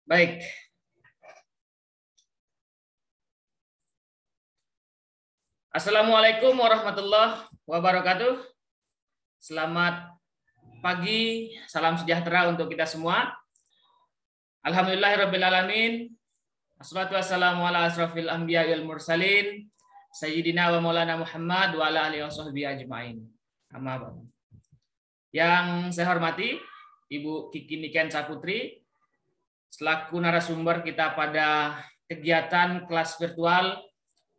Baik. Assalamualaikum warahmatullahi wabarakatuh. Selamat pagi, salam sejahtera untuk kita semua. Alhamdulillahirrabbilalamin. Assalatu wassalamu ala asrafil anbiya wal mursalin. Sayyidina wa maulana Muhammad wa ala alihi wa sahbihi ajma'in. Amma ba'du. Yang saya hormati Ibu Kiki Niken Saputri, selaku narasumber kita pada kegiatan kelas virtual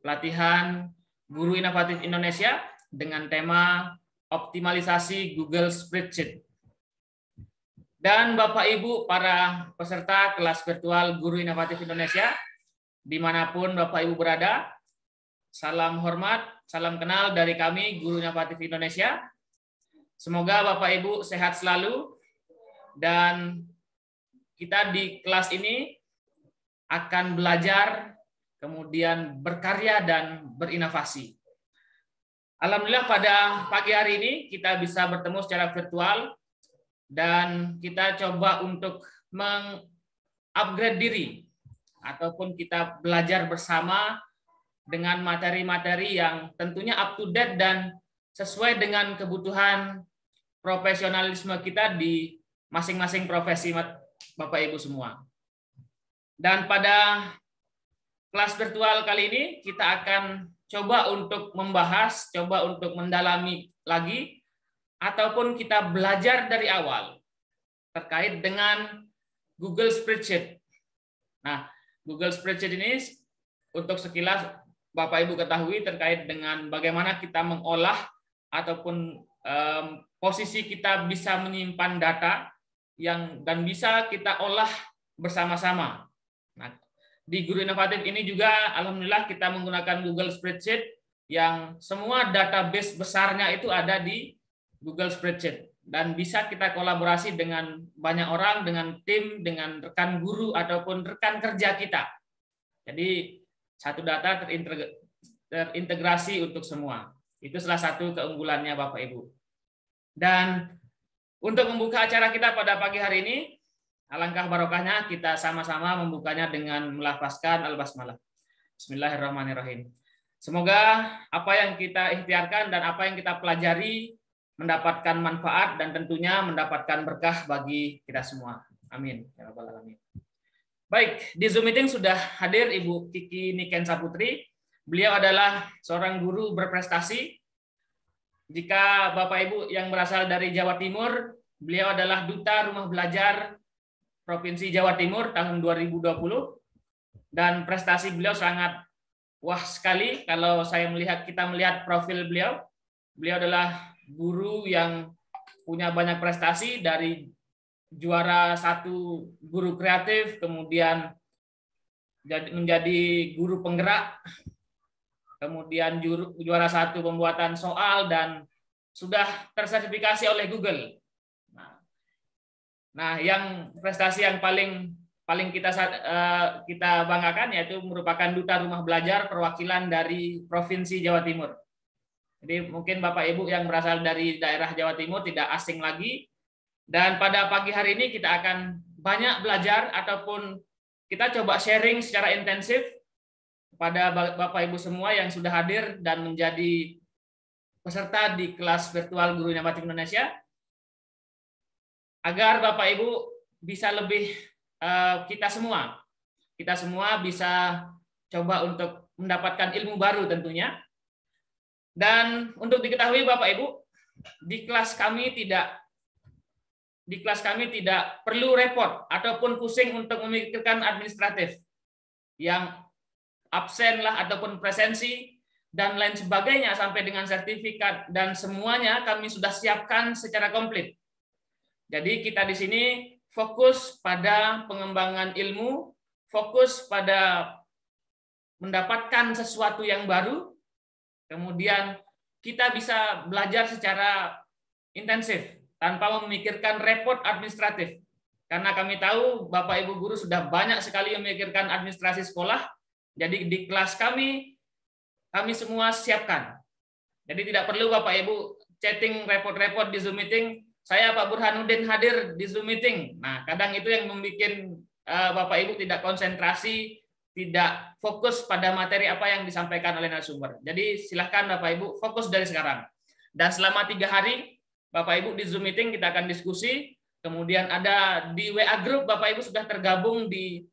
pelatihan Guru Inovatif Indonesia dengan tema optimalisasi Google Spreadsheet. Dan Bapak Ibu para peserta kelas virtual Guru Inovatif Indonesia, dimanapun Bapak Ibu berada, salam hormat, salam kenal dari kami Guru Inovatif Indonesia. Semoga Bapak Ibu sehat selalu, dan kita di kelas ini akan belajar, kemudian berkarya dan berinovasi. Alhamdulillah pada pagi hari ini kita bisa bertemu secara virtual dan kita coba untuk meng-upgrade diri ataupun kita belajar bersama dengan materi-materi yang tentunya up to date dan sesuai dengan kebutuhan profesionalisme kita di masing-masing profesi Bapak Ibu semua. Dan pada kelas virtual kali ini kita akan coba untuk membahas, coba untuk mendalami lagi, ataupun kita belajar dari awal terkait dengan Google Spreadsheet. Nah, Google Spreadsheet ini untuk sekilas Bapak Ibu ketahui terkait dengan bagaimana kita mengolah ataupun posisi kita bisa menyimpan data dan bisa kita olah bersama-sama. Nah, di Guru Inovatif ini juga alhamdulillah kita menggunakan Google Spreadsheet yang semua database besarnya itu ada di Google Spreadsheet dan bisa kita kolaborasi dengan banyak orang, dengan tim, dengan rekan guru ataupun rekan kerja kita. Jadi satu data terintegrasi untuk semua. Itu salah satu keunggulannya Bapak Ibu. Dan untuk membuka acara kita pada pagi hari ini, alangkah barokahnya kita sama-sama membukanya dengan melafazkan al-basmalah. Bismillahirrahmanirrahim. Semoga apa yang kita ikhtiarkan dan apa yang kita pelajari mendapatkan manfaat dan tentunya mendapatkan berkah bagi kita semua. Amin. Ya Rabbal Alamin. Baik, di Zoom meeting sudah hadir Ibu Kiki Niken Saputri. Beliau adalah seorang guru berprestasi. Jika Bapak Ibu yang berasal dari Jawa Timur, beliau adalah Duta Rumah Belajar Provinsi Jawa Timur tahun 2020 dan prestasi beliau sangat wah sekali. Kalau kita melihat profil beliau adalah guru yang punya banyak prestasi, dari juara 1 guru kreatif, kemudian menjadi guru penggerak, kemudian juara 1 pembuatan soal dan sudah tersertifikasi oleh Google. Nah, yang prestasi yang paling kita banggakan yaitu merupakan Duta Rumah Belajar perwakilan dari Provinsi Jawa Timur. Jadi mungkin Bapak Ibu yang berasal dari daerah Jawa Timur tidak asing lagi. Dan pada pagi hari ini kita akan banyak belajar ataupun kita coba sharing secara intensif kepada Bapak Ibu semua yang sudah hadir dan menjadi peserta di kelas virtual Guru Inovatif Indonesia, agar Bapak Ibu bisa lebih kita semua bisa coba untuk mendapatkan ilmu baru tentunya. Dan untuk diketahui Bapak Ibu, di kelas kami tidak perlu repot ataupun pusing untuk memikirkan administratif yang absen lah ataupun presensi dan lain sebagainya sampai dengan sertifikat, dan semuanya kami sudah siapkan secara komplit. Jadi kita di sini fokus pada pengembangan ilmu, fokus pada mendapatkan sesuatu yang baru, kemudian kita bisa belajar secara intensif tanpa memikirkan repot administratif. Karena kami tahu Bapak Ibu guru sudah banyak sekali memikirkan administrasi sekolah, jadi di kelas kami semua siapkan. Jadi tidak perlu Bapak Ibu chatting repot-repot di Zoom meeting, saya Pak Burhanuddin hadir di Zoom meeting. Nah, kadang itu yang membuat Bapak Ibu tidak konsentrasi, tidak fokus pada materi apa yang disampaikan oleh narasumber. Jadi silahkan Bapak Ibu fokus dari sekarang. Dan selama 3 hari Bapak Ibu di Zoom meeting kita akan diskusi. Kemudian ada di WA group, Bapak Ibu sudah tergabung di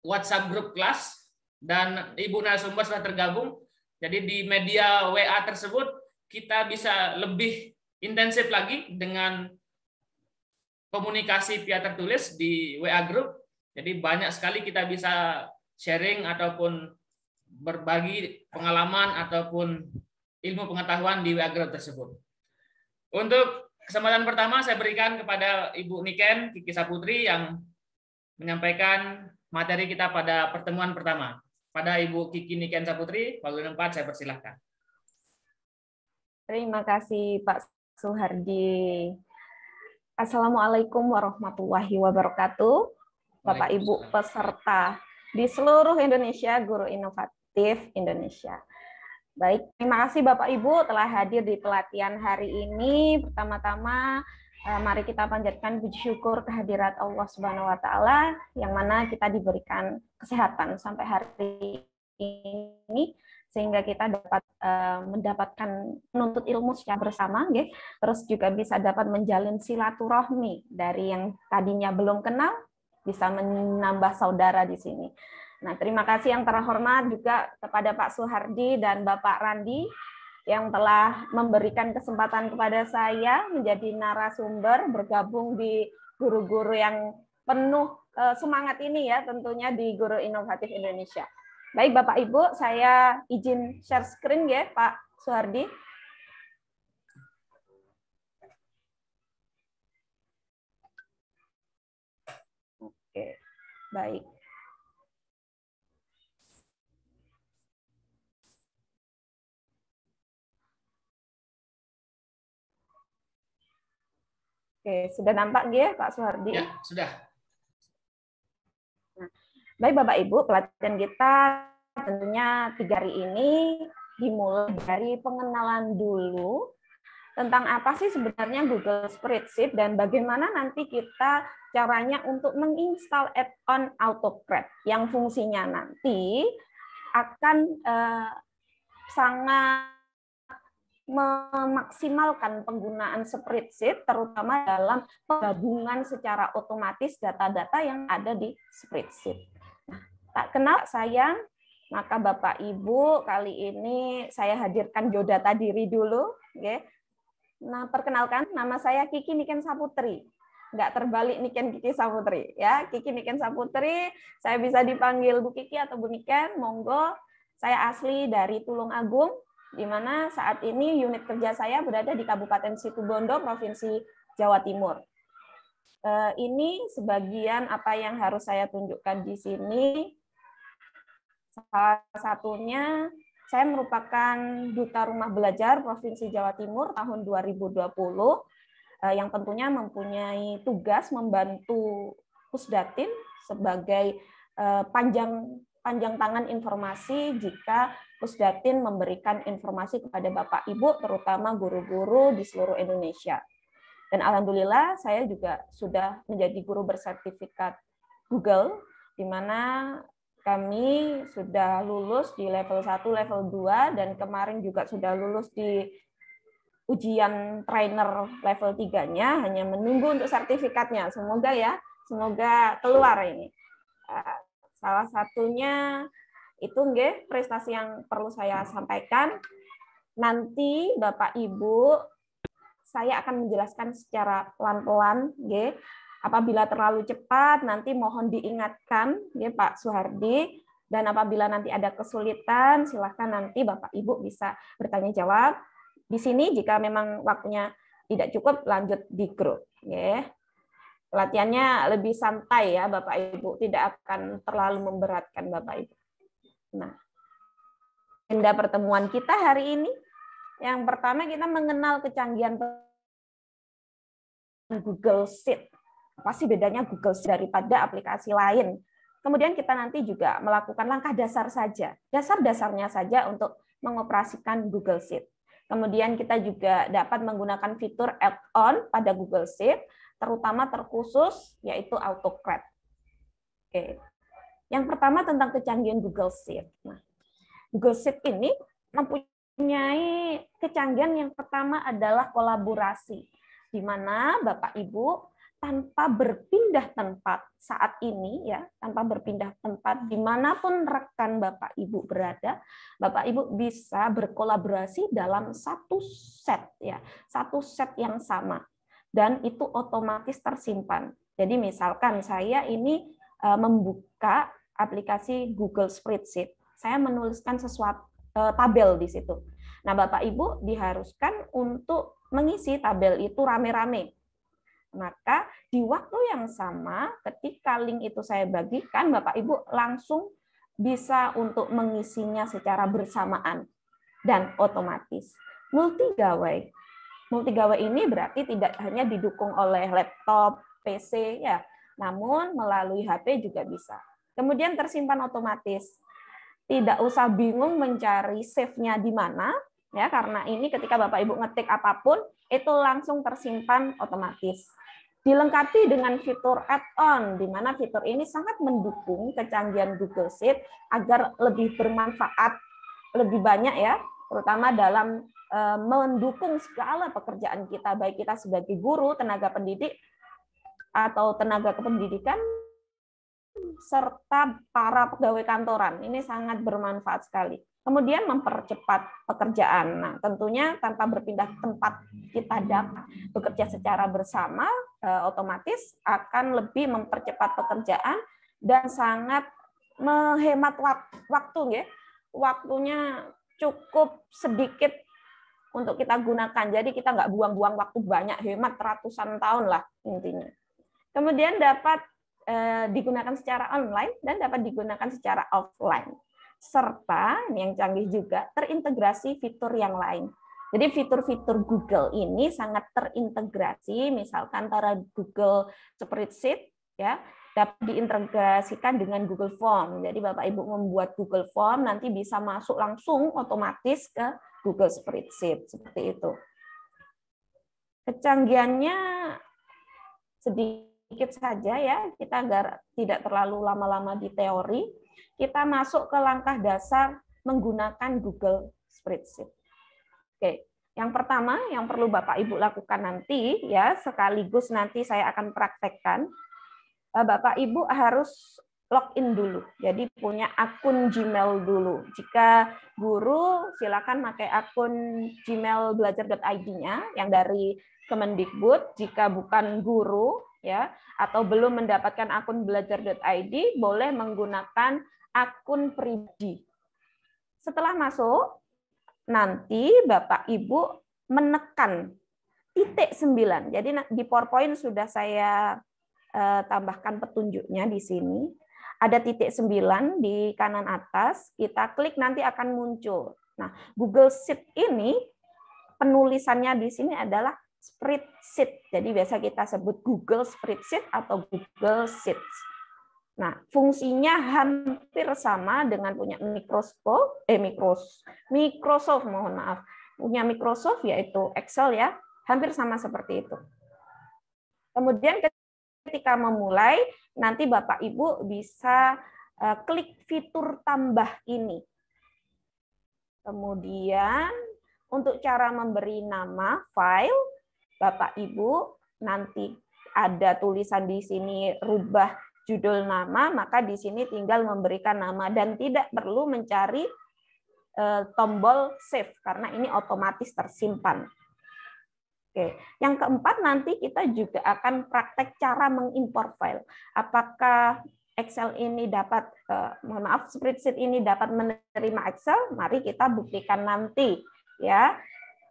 WhatsApp grup kelas dan Ibu narasumber sudah tergabung. Jadi di media WA tersebut kita bisa lebih intensif lagi dengan komunikasi via tertulis di WA group. Jadi banyak sekali kita bisa sharing ataupun berbagi pengalaman ataupun ilmu pengetahuan di WA group tersebut. Untuk kesempatan pertama saya berikan kepada Ibu Niken Kiki Saputri yang menyampaikan materi kita pada pertemuan pertama. Pada Ibu Kiki Niken Saputri, paslon 4 saya persilahkan. Terima kasih Pak Suhardi. Assalamualaikum warahmatullahi wabarakatuh. Bapak Ibu peserta di seluruh Indonesia, Guru Inovatif Indonesia. Baik, terima kasih Bapak Ibu telah hadir di pelatihan hari ini. Pertama-tama, mari kita panjatkan puji syukur kehadirat Allah Subhanahu wa Ta'ala, yang mana kita diberikan kesehatan sampai hari ini, sehingga kita dapat mendapatkan menuntut ilmu secara bersama, terus juga bisa dapat menjalin silaturahmi dari yang tadinya belum kenal, bisa menambah saudara di sini. Nah, terima kasih yang terhormat juga kepada Pak Suhardi dan Bapak Randi yang telah memberikan kesempatan kepada saya menjadi narasumber bergabung di guru-guru yang penuh semangat ini ya, tentunya di Guru Inovatif Indonesia. Baik Bapak Ibu, saya izin share screen ya Pak Suhardi. Oke, baik. Oke, sudah nampak ya Pak Suhardi? Ya, sudah. Nah, baik Bapak Ibu, pelatihan kita tentunya 3 hari ini dimulai dari pengenalan dulu tentang apa sih sebenarnya Google Spreadsheet dan bagaimana nanti kita caranya untuk menginstal add-on AutoCAD yang fungsinya nanti akan sangat memaksimalkan penggunaan spreadsheet, terutama dalam penggabungan secara otomatis data-data yang ada di spreadsheet. Nah, tak kenal saya, maka Bapak Ibu kali ini saya hadirkan biodata diri dulu. Nah, perkenalkan, nama saya Kiki Niken Saputri. Nggak terbalik Niken Kiki Saputri. Ya, Kiki Niken Saputri, saya bisa dipanggil Bu Kiki atau Bu Niken, monggo. Saya asli dari Tulungagung, di mana saat ini unit kerja saya berada di Kabupaten Situbondo, Provinsi Jawa Timur. Ini sebagian apa yang harus saya tunjukkan di sini. Salah satunya, saya merupakan Duta Rumah Belajar Provinsi Jawa Timur tahun 2020, yang tentunya mempunyai tugas membantu Pusdatin sebagai panjang tangan informasi jika Pusdatin memberikan informasi kepada Bapak Ibu, terutama guru-guru di seluruh Indonesia. Dan alhamdulillah saya juga sudah menjadi guru bersertifikat Google, di mana kami sudah lulus di level 1, level 2, dan kemarin juga sudah lulus di ujian trainer level 3-nya, hanya menunggu untuk sertifikatnya. Semoga ya, semoga keluar ini. Salah satunya itu prestasi yang perlu saya sampaikan. Nanti Bapak Ibu, saya akan menjelaskan secara pelan-pelan. Apabila terlalu cepat, nanti mohon diingatkan Pak Suhardi. Dan apabila nanti ada kesulitan, silahkan nanti Bapak Ibu bisa bertanya jawab. Di sini jika memang waktunya tidak cukup, lanjut di grup. Latihannya lebih santai ya Bapak Ibu, tidak akan terlalu memberatkan Bapak Ibu. Nah, agenda pertemuan kita hari ini, yang pertama kita mengenal kecanggihan Google Sheet. Apa sih bedanya Google Sheet daripada aplikasi lain? Kemudian kita nanti juga melakukan langkah dasar saja, dasar-dasarnya saja untuk mengoperasikan Google Sheet. Kemudian kita juga dapat menggunakan fitur add-on pada Google Sheet, terutama terkhusus yaitu AutoCAD. Oke. Yang pertama tentang kecanggihan Google Sheet. Nah, Google Sheet ini mempunyai kecanggihan yang pertama adalah kolaborasi, di mana Bapak Ibu tanpa berpindah tempat saat ini ya, tanpa berpindah tempat dimanapun rekan Bapak Ibu berada, Bapak Ibu bisa berkolaborasi dalam satu set ya, satu set yang sama dan itu otomatis tersimpan. Jadi misalkan saya ini membuka aplikasi Google Spreadsheet, saya menuliskan sesuatu tabel di situ. Nah, Bapak Ibu diharuskan untuk mengisi tabel itu rame-rame. Maka di waktu yang sama, ketika link itu saya bagikan, Bapak Ibu langsung bisa untuk mengisinya secara bersamaan dan otomatis. Multigawai. Multigawai ini berarti tidak hanya didukung oleh laptop, PC ya, namun melalui HP juga bisa. Kemudian tersimpan otomatis. Tidak usah bingung mencari save-nya di mana, ya, karena ini ketika Bapak Ibu ngetik apapun, itu langsung tersimpan otomatis. Dilengkapi dengan fitur add-on, di mana fitur ini sangat mendukung kecanggihan Google Sheet agar lebih bermanfaat, lebih banyak ya, terutama dalam mendukung segala pekerjaan kita, baik kita sebagai guru, tenaga pendidik, atau tenaga kependidikan, serta para pegawai kantoran. Ini sangat bermanfaat sekali. Kemudian mempercepat pekerjaan. Nah, tentunya tanpa berpindah tempat kita dapat bekerja secara bersama, otomatis akan lebih mempercepat pekerjaan dan sangat menghemat waktu, ya. Waktunya cukup sedikit untuk kita gunakan. Jadi kita nggak buang-buang waktu banyak, hemat ratusan tahun lah intinya. Kemudian dapat digunakan secara online dan dapat digunakan secara offline. Serta yang canggih juga terintegrasi fitur yang lain. Jadi fitur-fitur Google ini sangat terintegrasi, misalkan antara Google Spreadsheet ya dapat diintegrasikan dengan Google Form. Jadi Bapak Ibu membuat Google Form nanti bisa masuk langsung otomatis ke Google Spreadsheet seperti itu. Kecanggihannya sedikit saja ya, kita agar tidak terlalu lama-lama di teori. Kita masuk ke langkah dasar menggunakan Google Spreadsheet. Oke, yang pertama yang perlu Bapak Ibu lakukan nanti ya, sekaligus nanti saya akan praktekkan. Bapak Ibu harus login dulu. Jadi punya akun Gmail dulu. Jika guru silakan pakai akun Gmail belajar.id-nya yang dari Kemendikbud. Jika bukan guru ya atau belum mendapatkan akun belajar.id, boleh menggunakan akun pribadi. Setelah masuk, nanti Bapak Ibu menekan titik 9. Jadi di PowerPoint sudah saya tambahkan petunjuknya di sini. Ada titik 9 di kanan atas, kita klik nanti akan muncul. Nah, Google Sheet ini penulisannya di sini adalah Spreadsheet. Jadi biasa kita sebut Google Spreadsheet atau Google Sheets. Nah, fungsinya hampir sama dengan punya Microsoft, mohon maaf. Punya Microsoft yaitu Excel ya, hampir sama seperti itu. Kemudian ketika memulai, nanti Bapak Ibu bisa klik fitur tambah ini. Kemudian untuk cara memberi nama file, Bapak Ibu nanti ada tulisan di sini rubah judul nama, maka di sini tinggal memberikan nama dan tidak perlu mencari tombol save karena ini otomatis tersimpan. Oke, yang keempat nanti kita juga akan praktek cara mengimport file. Apakah Excel ini dapat, Spreadsheet ini dapat menerima Excel? Mari kita buktikan nanti, ya.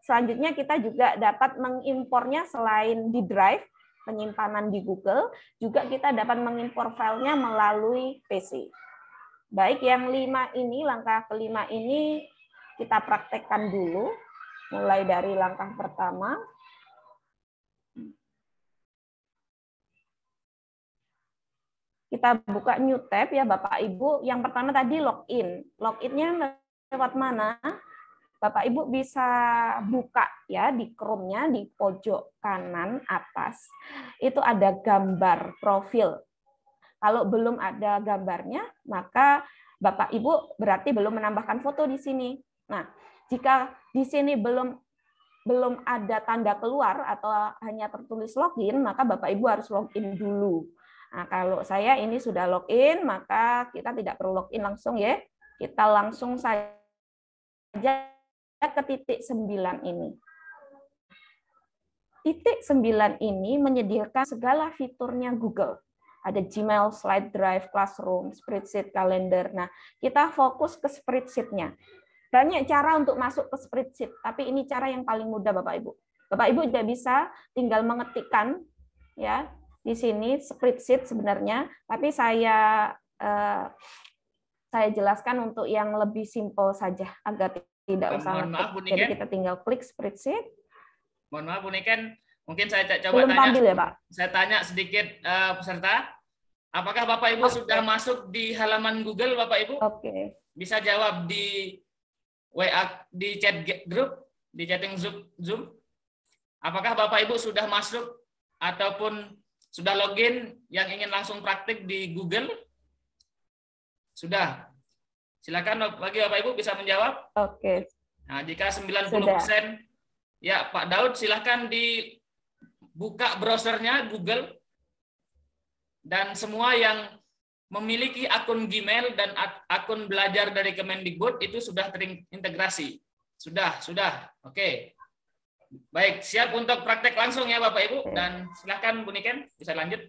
Selanjutnya kita juga dapat mengimpornya selain di Drive, penyimpanan di Google, juga kita dapat mengimpor filenya melalui PC. Baik, yang 5 ini, langkah kelima ini kita praktekkan dulu, mulai dari langkah pertama. Kita buka new tab ya Bapak Ibu. Yang pertama tadi login. Loginnya lewat mana? Bapak Ibu bisa buka ya di Chrome-nya di pojok kanan atas. Itu ada gambar profil. Kalau belum ada gambarnya, maka Bapak Ibu berarti belum menambahkan foto di sini. Nah, jika di sini belum ada tanda keluar atau hanya tertulis login, maka Bapak Ibu harus login dulu. Nah, kalau saya ini sudah login, maka kita tidak perlu login langsung ya. Kita langsung saja ke titik 9 ini. Titik 9 ini menyediakan segala fiturnya Google. Ada Gmail, Slide Drive, Classroom, Spreadsheet, Kalender. Nah, kita fokus ke Spreadsheet-nya. Banyak cara untuk masuk ke Spreadsheet, tapi ini cara yang paling mudah Bapak Ibu. Bapak Ibu tidak bisa tinggal mengetikkan ya di sini Spreadsheet sebenarnya, tapi saya jelaskan untuk yang lebih simpel saja agar tidak usah Mohon maaf, Bu ngetik. Jadi Niken. kita tinggal klik Spreadsheet. Mohon maaf, Bu Niken. Mungkin saya coba Belum tanya. tampil ya, Pak? Saya tanya sedikit peserta. Apakah Bapak Ibu sudah masuk di halaman Google, Bapak Ibu? Oke. Bisa jawab di WA, di chat grup, di chatting Zoom. Apakah Bapak Ibu sudah masuk ataupun sudah login yang ingin langsung praktik di Google? Sudah. Silakan bagi Bapak Ibu bisa menjawab. Oke. Nah, jika 90%, Sudah. ya Pak Daud silakan dibuka browsernya Google. Dan semua yang memiliki akun Gmail dan akun belajar dari Kemendikbud itu sudah terintegrasi. Sudah. Oke. Baik, siap untuk praktek langsung ya Bapak Ibu. Dan silakan Bu Niken bisa lanjut.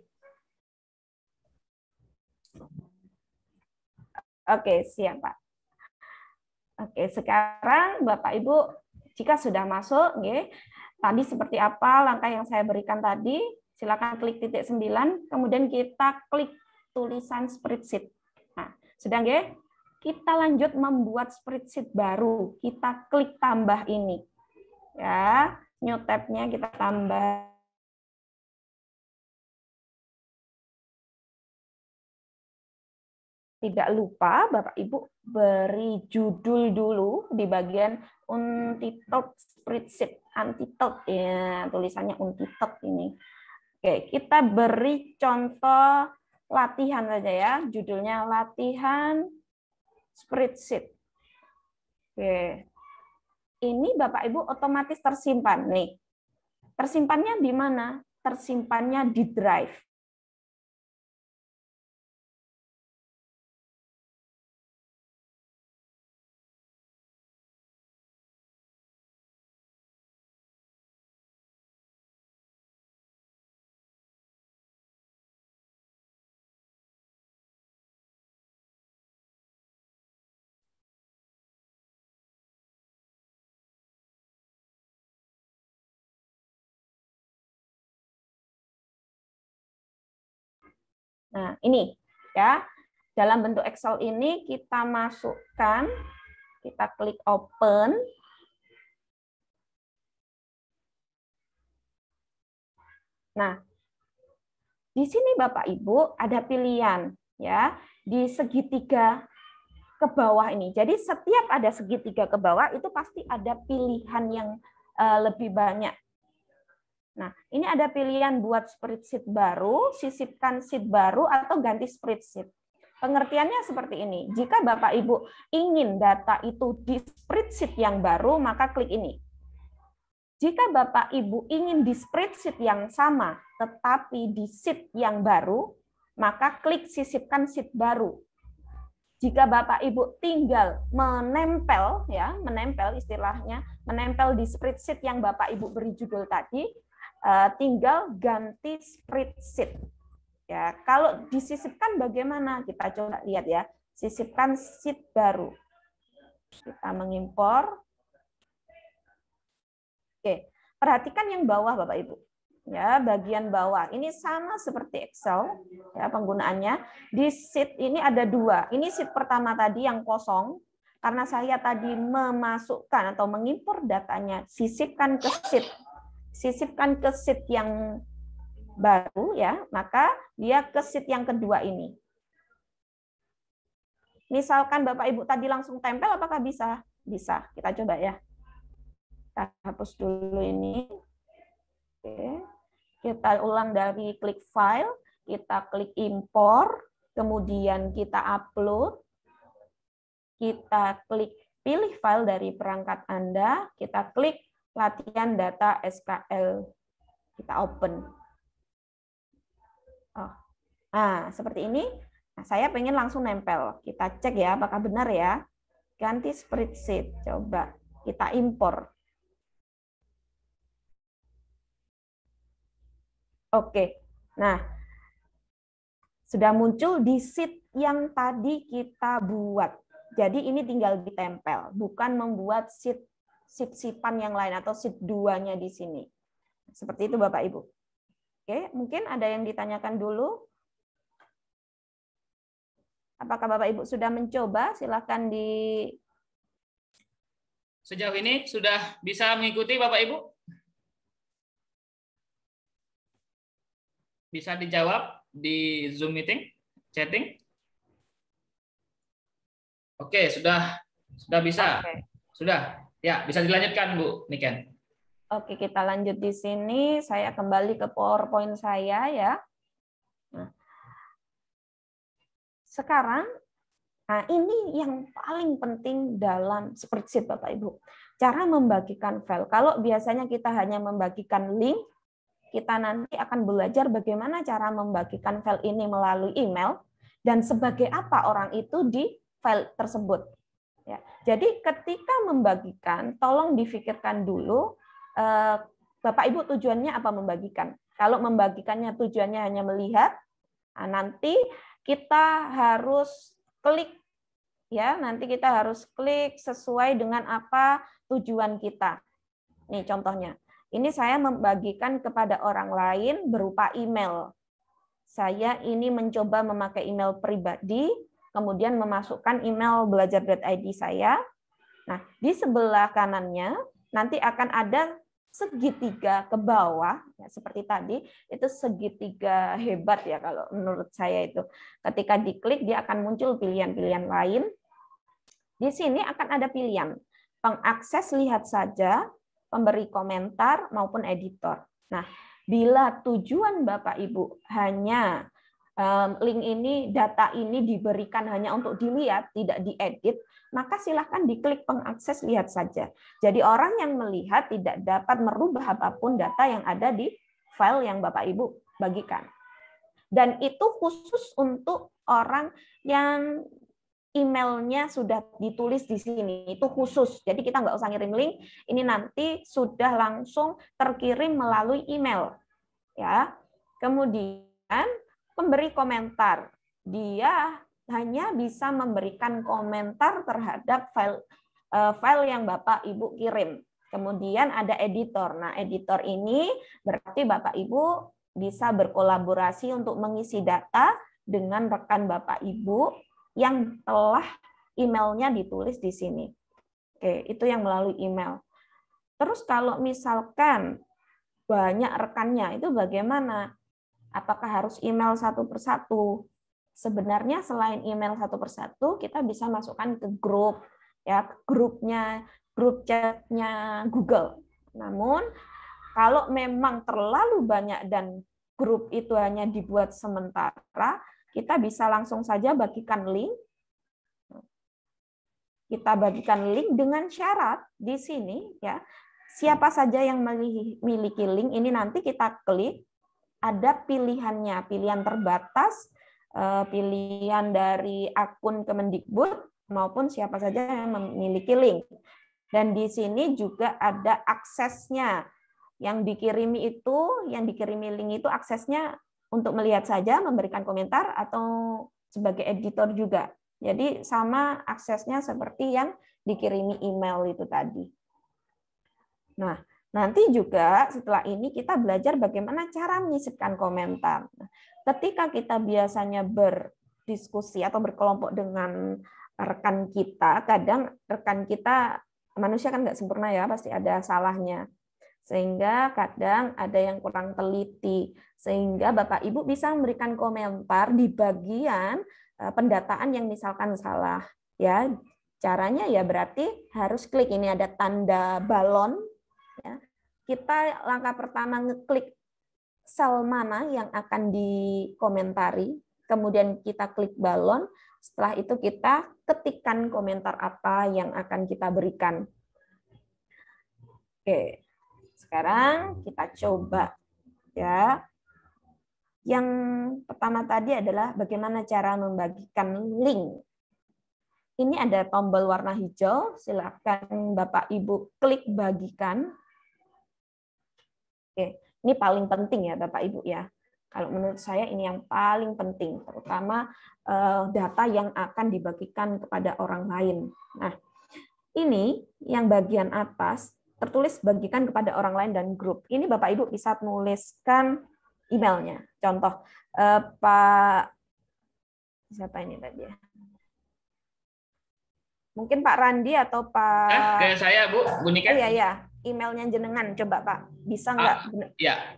Oke, siap Pak. Oke, sekarang Bapak Ibu jika sudah masuk, tadi seperti apa langkah yang saya berikan tadi, silakan klik titik 9, kemudian kita klik tulisan spreadsheet. Nah, sedang kita lanjut membuat spreadsheet baru, kita klik tambah ini. Ya, new tab-nya kita tambah. Tidak lupa Bapak Ibu beri judul dulu di bagian Untitled Spreadsheet. Untitled ya, tulisannya Untitled ini. Oke, kita beri contoh latihan saja ya. Judulnya latihan spreadsheet. Oke. Ini Bapak Ibu otomatis tersimpan nih. Tersimpannya di mana? Tersimpannya di Drive. Nah, ini ya. Dalam bentuk Excel ini kita masukkan, kita klik open. Nah, di sini Bapak Ibu ada pilihan ya, di segitiga ke bawah ini. Jadi setiap ada segitiga ke bawah itu pasti ada pilihan yang lebih banyak. Nah, ini ada pilihan buat spreadsheet baru, sisipkan sheet baru, atau ganti spreadsheet. Pengertiannya seperti ini. Jika Bapak Ibu ingin data itu di spreadsheet yang baru, maka klik ini. Jika Bapak Ibu ingin di spreadsheet yang sama, tetapi di sheet yang baru, maka klik sisipkan sheet baru. Jika Bapak Ibu tinggal menempel, ya, menempel istilahnya, menempel di spreadsheet yang Bapak Ibu beri judul tadi, tinggal ganti spreadsheet. Ya, kalau disisipkan bagaimana? Kita coba lihat ya. Sisipkan sheet baru. Kita mengimpor. Oke, perhatikan yang bawah Bapak Ibu. Ya, bagian bawah. Ini sama seperti Excel ya penggunaannya. Di sheet ini ada dua. Ini sheet pertama tadi yang kosong. Karena saya tadi memasukkan atau mengimpor datanya, sisipkan ke sheet. Sisipkan ke sheet yang baru ya, maka dia ke sheet yang kedua ini. Misalkan Bapak Ibu tadi langsung tempel, apakah bisa? Bisa. Kita coba ya. Kita hapus dulu ini. Oke. Kita ulang dari klik file, kita klik impor. kemudian kita upload, kita klik pilih file dari perangkat Anda, kita klik latihan data SQL, kita open. Oh. Nah, seperti ini. Nah, saya pengen langsung nempel. Kita cek ya, apakah benar ya. Ganti spreadsheet, coba kita impor. Oke, nah sudah muncul di sheet yang tadi kita buat. Jadi ini tinggal ditempel, bukan membuat sheet-sheetan yang lain atau sheet 2-nya di sini. Seperti itu Bapak Ibu. Oke, mungkin ada yang ditanyakan dulu. Apakah Bapak Ibu sudah mencoba? Silakan di. Sejauh ini sudah bisa mengikuti Bapak Ibu? Bisa dijawab di Zoom meeting, chatting? Oke, sudah bisa. Oke. Sudah. Ya, bisa dilanjutkan Bu Niken. Oke, kita lanjut di sini. Saya kembali ke PowerPoint saya ya. Nah, sekarang, nah ini yang paling penting dalam spreadsheet Bapak Ibu. Cara membagikan file. Kalau biasanya kita hanya membagikan link, kita nanti akan belajar bagaimana cara membagikan file ini melalui email dan sebagai apa orang itu di file tersebut. Ya. Jadi ketika membagikan, tolong difikirkan dulu, Bapak Ibu tujuannya apa membagikan. Kalau membagikannya tujuannya hanya melihat, nah nanti kita harus klik, ya nanti kita harus klik sesuai dengan apa tujuan kita. Nih contohnya. Ini saya membagikan kepada orang lain berupa email. Saya ini mencoba memakai email pribadi, kemudian memasukkan email belajar.id saya. Nah, di sebelah kanannya nanti akan ada segitiga ke bawah, ya, seperti tadi, itu segitiga hebat ya kalau menurut saya itu. Ketika diklik, dia akan muncul pilihan-pilihan lain. Di sini akan ada pilihan, pengakses lihat saja, pemberi komentar maupun editor. Nah, bila tujuan Bapak Ibu hanya link ini, data ini diberikan hanya untuk dilihat, tidak diedit, maka silahkan diklik pengakses lihat saja. Jadi orang yang melihat tidak dapat merubah apapun data yang ada di file yang Bapak Ibu bagikan. Dan itu khusus untuk orang yang emailnya sudah ditulis di sini, itu khusus. Jadi kita nggak usah ngirim link, ini nanti sudah langsung terkirim melalui email. Ya. Kemudian pemberi komentar, dia hanya bisa memberikan komentar terhadap file yang Bapak Ibu kirim. Kemudian ada editor. Nah, editor ini berarti Bapak Ibu bisa berkolaborasi untuk mengisi data dengan rekan Bapak Ibu yang telah emailnya ditulis di sini. Oke, itu yang melalui email. Terus kalau misalkan banyak rekannya, itu bagaimana? Apakah harus email satu persatu? Sebenarnya selain email satu persatu, kita bisa masukkan ke grup, ya grup chatnya Google. Namun kalau memang terlalu banyak dan grup itu hanya dibuat sementara, kita bisa langsung saja bagikan link. Kita bagikan link dengan syarat di sini, ya. Siapa saja yang memiliki link ini nanti kita klik, ada pilihannya, pilihan terbatas, pilihan dari akun Kemendikbud maupun siapa saja yang memiliki link. Dan di sini juga ada aksesnya. Yang dikirimi link itu aksesnya untuk melihat saja, memberikan komentar, atau sebagai editor juga. Jadi sama aksesnya seperti yang dikirimi email itu tadi. Nah, nanti juga setelah ini kita belajar bagaimana cara menyisipkan komentar. Ketika kita biasanya berdiskusi atau berkelompok dengan rekan kita, kadang rekan kita, manusia kan nggak sempurna ya, pasti ada salahnya. Sehingga kadang ada yang kurang teliti, sehingga Bapak Ibu bisa memberikan komentar di bagian pendataan yang misalkan salah. Ya, caranya ya berarti harus klik, ini ada tanda balon. Ya. Kita langkah pertama ngeklik sel mana yang akan dikomentari, kemudian kita klik balon, setelah itu kita ketikkan komentar apa yang akan kita berikan. Oke, sekarang kita coba ya. Yang pertama tadi adalah bagaimana cara membagikan link. Ini ada tombol warna hijau, silakan Bapak Ibu klik bagikan. Oke, ini paling penting ya Bapak Ibu ya. Kalau menurut saya ini yang paling penting, terutama data yang akan dibagikan kepada orang lain. Nah, ini yang bagian atas tertulis bagikan kepada orang lain dan grup. Ini Bapak Ibu bisa tuliskan emailnya. Contoh, Pak siapa ini tadi ya? Mungkin Pak Randi atau Pak... Kayak saya, Bu Niken. Iya, iya. Emailnya jenengan, coba Pak. Bisa nggak? Ya.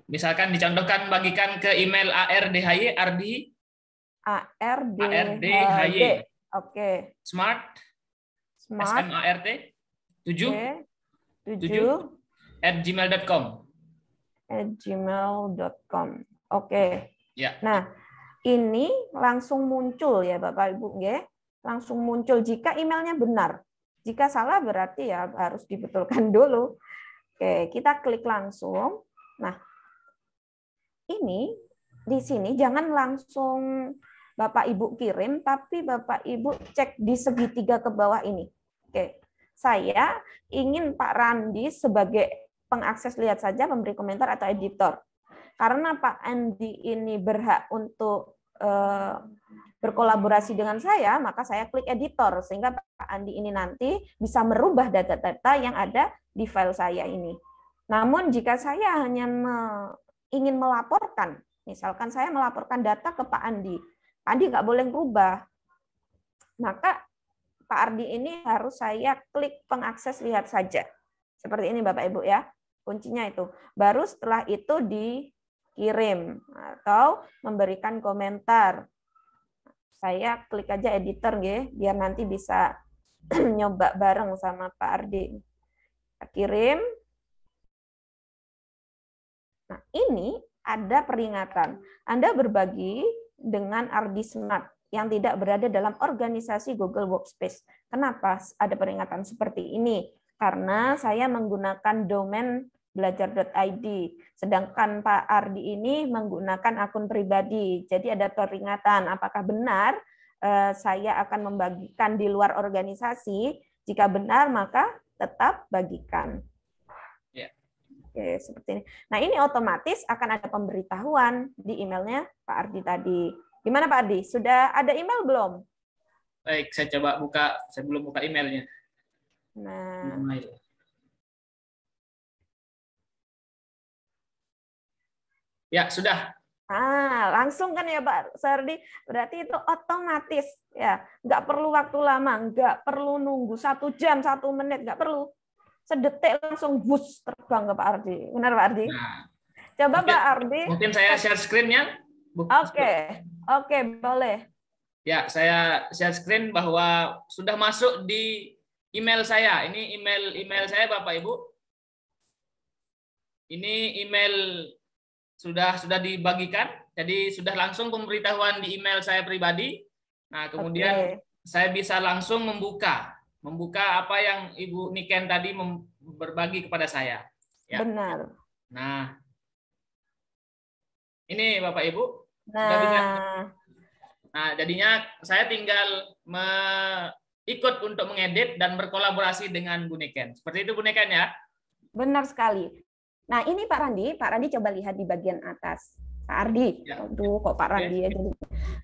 Misalkan dicontohkan bagikan ke email ARDHY, Ardi. ARDHY. Oke. Smart. SMART 7 @gmail.com. @gmail.com. Oke. Ya. Nah, ini langsung muncul ya Bapak Ibu, nggih. Langsung muncul jika emailnya benar. Jika salah berarti ya harus dibetulkan dulu. Oke, kita klik langsung. Nah, ini di sini jangan langsung Bapak Ibu kirim, tapi Bapak Ibu cek di segitiga ke bawah ini. Oke, saya ingin Pak Randi sebagai pengakses lihat saja, memberi komentar atau editor. Karena Pak Andi ini berhak untuk berkolaborasi dengan saya, maka saya klik editor sehingga Pak Andi ini nanti bisa merubah data-data yang ada di file saya ini. Namun jika saya hanya ingin melaporkan, misalkan saya melaporkan data ke Pak Andi nggak boleh merubah, maka Pak Ardi ini harus saya klik pengakses lihat saja. Seperti ini Bapak Ibu ya, kuncinya itu. Baru setelah itu dikirim atau memberikan komentar. Saya klik aja editor nggih, biar nanti bisa nyoba bareng sama Pak Ardi. Kita kirim. Nah, ini ada peringatan. Anda berbagi dengan Ardi Smart yang tidak berada dalam organisasi Google Workspace. Kenapa ada peringatan seperti ini? Karena saya menggunakan domain belajar.id, sedangkan Pak Ardi ini menggunakan akun pribadi. Jadi ada peringatan, apakah benar saya akan membagikan di luar organisasi? Jika benar, maka tetap bagikan. Ya. Oke, seperti ini. Nah, ini otomatis akan ada pemberitahuan di emailnya Pak Ardi tadi. Gimana Pak Ardi? Sudah ada email belum? Baik, saya coba buka. Saya belum buka emailnya. Nah. Email. Ya, sudah. Langsung kan ya Pak Sardi, berarti itu otomatis ya, nggak perlu waktu lama, nggak perlu nunggu 1 jam, 1 menit, nggak perlu, sedetik langsung bus terbang ke Pak Ardi. Benar Pak Ardi? Nah, coba Pak Ardi. Mungkin saya share screen-nya. Oke, boleh. Ya, saya share screen bahwa sudah masuk di email saya. Ini email saya Bapak Ibu. Ini email sudah dibagikan, jadi sudah langsung pemberitahuan di email saya pribadi. Nah, kemudian saya bisa langsung membuka apa yang Ibu Niken tadi berbagi kepada saya. Ya. Benar. Nah, ini Bapak Ibu. Nah, jadinya saya tinggal ikut untuk mengedit dan berkolaborasi dengan Bu Niken. Seperti itu Bu Niken ya? Benar sekali. Nah, ini Pak Randi coba lihat di bagian atas. Pak Ardi, kok Pak Randi ya. Jadi,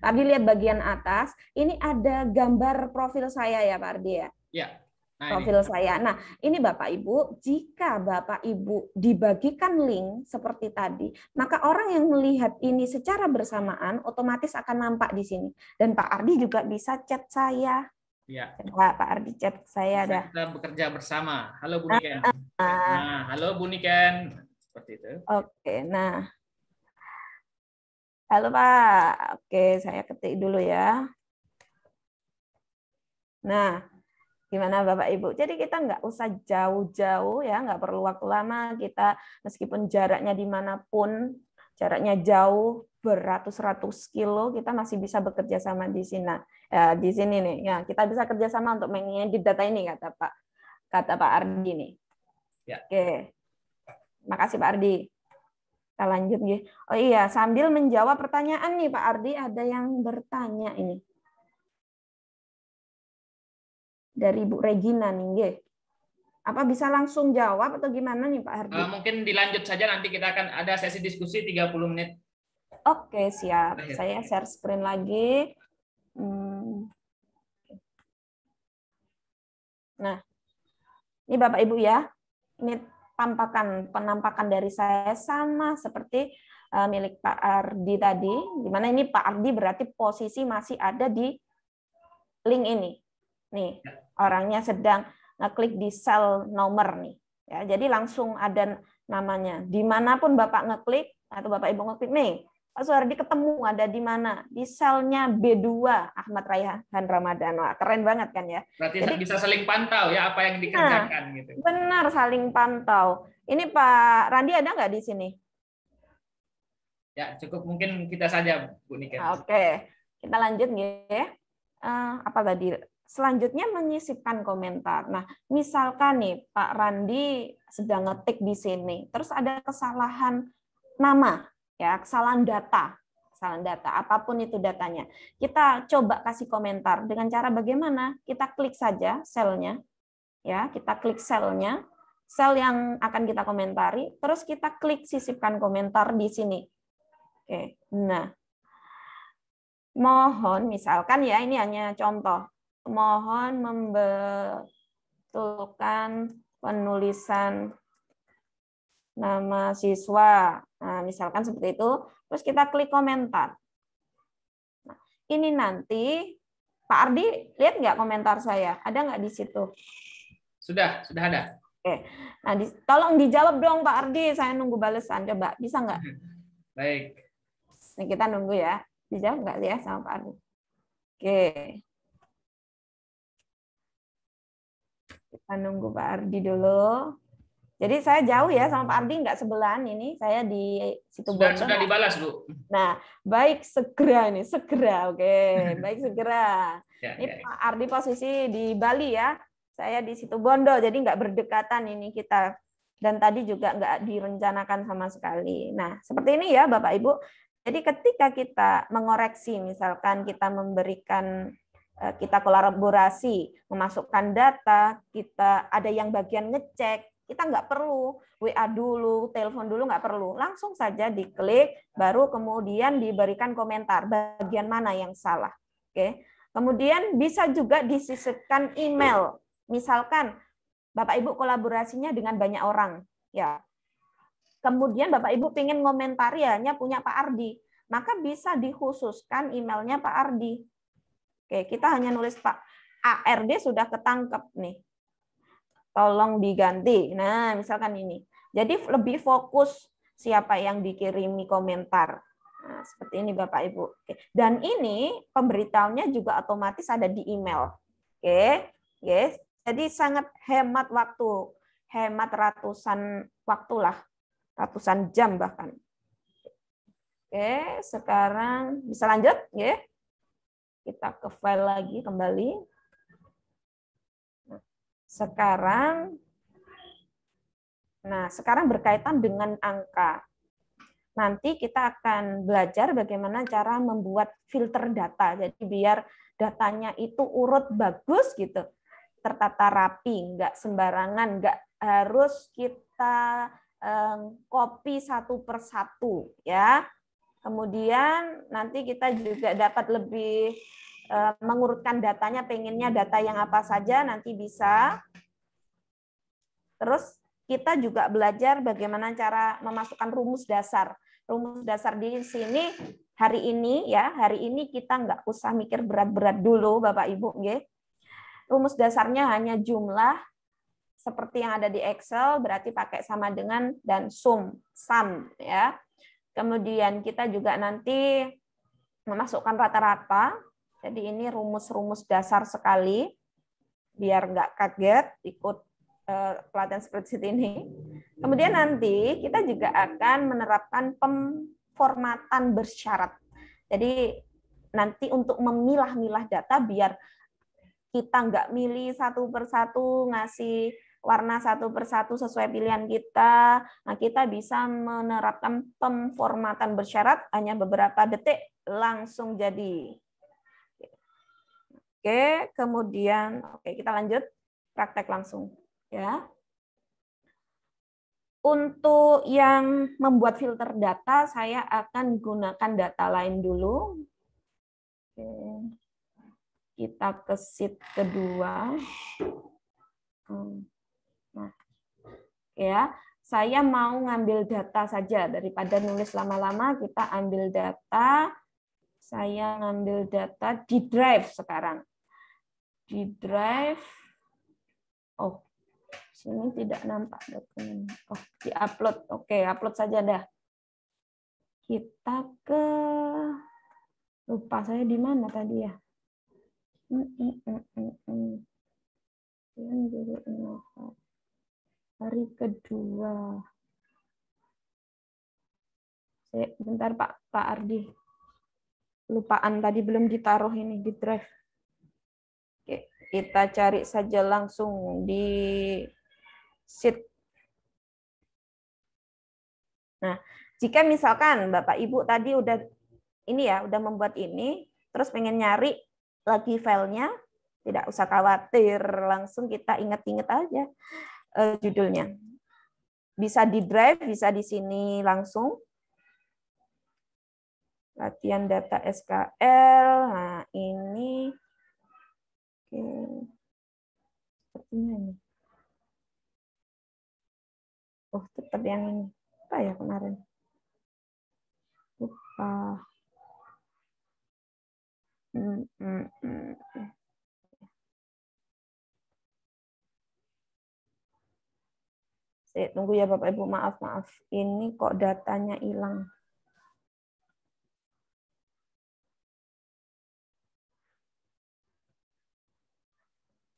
Pak Ardi lihat bagian atas, ini ada gambar profil saya ya Pak Ardi ya. Ya. Nah, profil saya. Nah, ini Bapak Ibu, jika Bapak Ibu dibagikan link seperti tadi, maka orang yang melihat ini secara bersamaan otomatis akan nampak di sini. Dan Pak Ardi juga bisa chat saya. Ya. Pak Ardi chat saya dah. Kita bekerja bersama. Halo Bu Niken. Nah, halo Bu Niken. Seperti itu. Oke, nah. Halo Pak. Oke, saya ketik dulu ya. Nah, gimana Bapak Ibu? Jadi kita nggak usah jauh-jauh ya, nggak perlu waktu lama. Kita meskipun jaraknya dimanapun, jaraknya jauh, beratus-ratus kilo, kita masih bisa bekerja sama di sini. Di sini nih, ya kita bisa kerjasama untuk mengedit data ini kata Pak Ardi nih. Ya. Oke, makasih Pak Ardi. Kita lanjut nih. Oh iya, sambil menjawab pertanyaan nih Pak Ardi, ada yang bertanya ini dari Bu Regina nih. Apa bisa langsung jawab atau gimana nih Pak Ardi? Mungkin dilanjut saja, nanti kita akan ada sesi diskusi 30 menit. Oke, siap. Saya share screen lagi. Nah, ini Bapak Ibu ya. Ini penampakan dari saya sama seperti milik Pak Ardi tadi. Di mana ini Pak Ardi berarti posisi masih ada di link ini. Nih, orangnya sedang ngeklik di sel nomor nih. Ya, jadi langsung ada namanya. Dimanapun Bapak ngeklik atau Bapak Ibu ngeklik nih, Pak Suhardi ketemu ada di mana? Di selnya B2 Ahmad Raihan Ramadan. Wah, keren banget kan ya. Berarti jadi, bisa saling pantau ya apa yang dikerjakan gitu. Benar, saling pantau. Ini Pak Randi ada nggak di sini? Ya, cukup mungkin kita saja Bu Niken. Oke, kita lanjut ya. Apa tadi? Selanjutnya menyisipkan komentar. Nah, misalkan nih Pak Randi sedang ngetik di sini, terus ada kesalahan nama, ya, kesalahan data, apapun itu datanya. Kita coba kasih komentar dengan cara bagaimana? Kita klik saja selnya, ya, kita klik selnya, sel yang akan kita komentari, terus kita klik sisipkan komentar di sini. Oke, nah, mohon misalkan ya, ini hanya contoh. Mohon membetulkan penulisan nama siswa. Nah, misalkan seperti itu. Terus kita klik komentar. Nah, ini nanti Pak Ardi lihat nggak komentar saya? Ada nggak di situ? Sudah ada. Oke. Nah, tolong dijawab dong Pak Ardi. Saya nunggu balasan. Coba bisa nggak? Baik. Nah, kita nunggu ya. Dijawab nggak ya sama Pak Ardi? Oke. Kita nunggu Pak Ardi dulu. Jadi saya jauh ya sama Pak Ardi, nggak sebelahan ini. Saya di situ Bondo. Sudah dibalas, Bu. Nah, baik segera ini, segera. Oke, baik segera. Ini Pak Ardi posisi di Bali ya. Saya di situ Bondo, jadi nggak berdekatan ini kita. Dan tadi juga nggak direncanakan sama sekali. Nah, seperti ini ya Bapak Ibu. Jadi ketika kita mengoreksi, misalkan kita memberikan, kita kolaborasi, memasukkan data, kita ada yang bagian ngecek, kita nggak perlu WA dulu, telepon dulu, nggak perlu. Langsung saja diklik, baru kemudian diberikan komentar bagian mana yang salah. Oke. Kemudian bisa juga disisipkan email. Misalkan Bapak Ibu kolaborasinya dengan banyak orang, ya. Kemudian Bapak Ibu pengen ngomentari hanya punya Pak Ardi, maka bisa dikhususkan emailnya Pak Ardi. Oke, kita hanya nulis Pak ARD sudah ketangkep nih. Tolong diganti. Nah, misalkan ini. Jadi lebih fokus siapa yang dikirimi komentar. Nah, seperti ini Bapak Ibu. Oke. Dan ini pemberitahuannya juga otomatis ada di email. Oke, yes. Jadi sangat hemat waktu, hemat ratusan waktu lah, ratusan jam bahkan. Oke, sekarang bisa lanjut, ya. Kita ke file lagi kembali. Sekarang berkaitan dengan angka. Nanti kita akan belajar bagaimana cara membuat filter data. Jadi biar datanya itu urut bagus gitu, tertata rapi, nggak sembarangan, nggak harus kita copy satu persatu, ya. Kemudian nanti kita juga dapat lebih mengurutkan datanya, pengennya data yang apa saja nanti bisa. Terus kita juga belajar bagaimana cara memasukkan rumus dasar. Rumus dasar di sini hari ini ya, hari ini kita nggak usah mikir berat-berat dulu Bapak Ibu, nggih. Rumus dasarnya hanya jumlah seperti yang ada di Excel, berarti pakai sama dengan dan sum ya. Kemudian kita juga nanti memasukkan rata-rata. Jadi ini rumus-rumus dasar sekali, biar nggak kaget ikut pelatihan spreadsheet ini. Kemudian nanti kita juga akan menerapkan pemformatan bersyarat. Jadi nanti untuk memilah-milah data biar kita nggak milih satu persatu, ngasih warna satu persatu sesuai pilihan kita. Nah, kita bisa menerapkan pemformatan bersyarat hanya beberapa detik langsung jadi. Oke, kemudian kita lanjut praktek langsung ya. Untuk yang membuat filter data, saya akan gunakan data lain dulu. Oke. Kita ke sheet kedua. Nah, ya, saya mau ngambil data saja daripada nulis lama-lama. Kita ambil data. Saya ngambil data di Drive sekarang. Di Drive. Oh, sini tidak nampak dokumen. Oh, di-upload. Oke, upload saja dah. Kita ke, lupa saya di mana tadi ya. Hari kedua. Bentar Pak Ardi. Lupaan tadi belum ditaruh ini di Drive. Oke, kita cari saja langsung di sheet. Nah, jika misalkan Bapak Ibu tadi udah membuat ini, terus pengen nyari lagi filenya, tidak usah khawatir, langsung kita ingat-ingat aja judulnya. Bisa di Drive, bisa di sini langsung. Latihan data SQL. Nah, ini sepertinya ini. Oh, tetap yang ini. Apa ya kemarin? Lupa. Saya tunggu ya Bapak Ibu, maaf. Ini kok datanya hilang.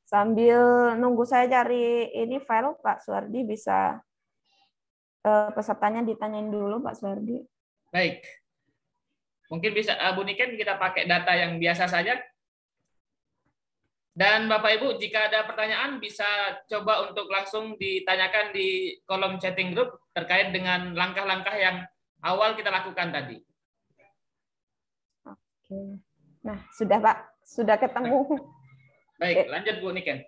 Sambil nunggu saya cari ini file, Pak Suwardi bisa pesertanya ditanyain dulu, Pak Suwardi. Baik. Mungkin bisa Bu Niken kita pakai data yang biasa saja. Dan Bapak Ibu, jika ada pertanyaan bisa coba untuk langsung ditanyakan di kolom chatting group terkait dengan langkah-langkah yang awal kita lakukan tadi. Oke. Nah, sudah Pak, sudah ketemu. Baik, lanjut Bu Niken.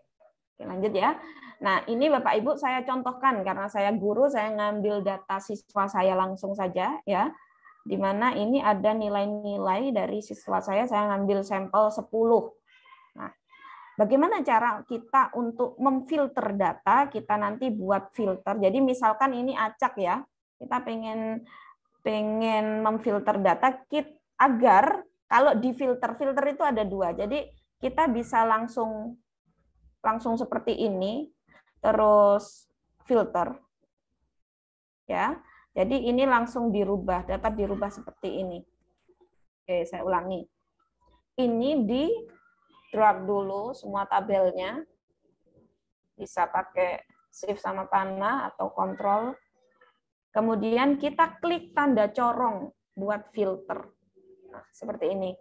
Oke, lanjut ya. Nah, ini Bapak Ibu saya contohkan karena saya guru, saya ngambil data siswa saya langsung saja ya. Di mana ini ada nilai-nilai dari siswa saya ngambil sampel 10. Nah, bagaimana cara kita untuk memfilter data? Kita nanti buat filter. Jadi misalkan ini acak ya, kita pengen memfilter data agar kalau di filter itu ada 2. Jadi kita bisa langsung seperti ini, terus filter, ya. Jadi ini langsung dapat dirubah seperti ini. Oke, saya ulangi. Ini di drag dulu semua tabelnya. Bisa pakai shift sama panah atau kontrol. Kemudian kita klik tanda corong buat filter. Nah, seperti ini.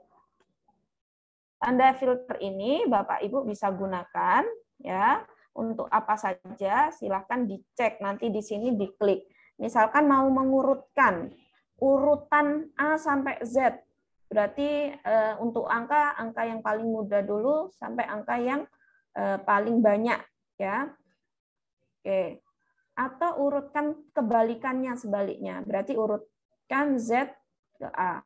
Tanda filter ini Bapak Ibu bisa gunakan ya untuk apa saja, silahkan dicek nanti di sini diklik. Misalkan mau mengurutkan urutan A sampai Z, berarti untuk angka yang paling mudah dulu sampai angka yang paling banyak ya. Oke. Atau urutkan kebalikannya sebaliknya, berarti urutkan Z ke A.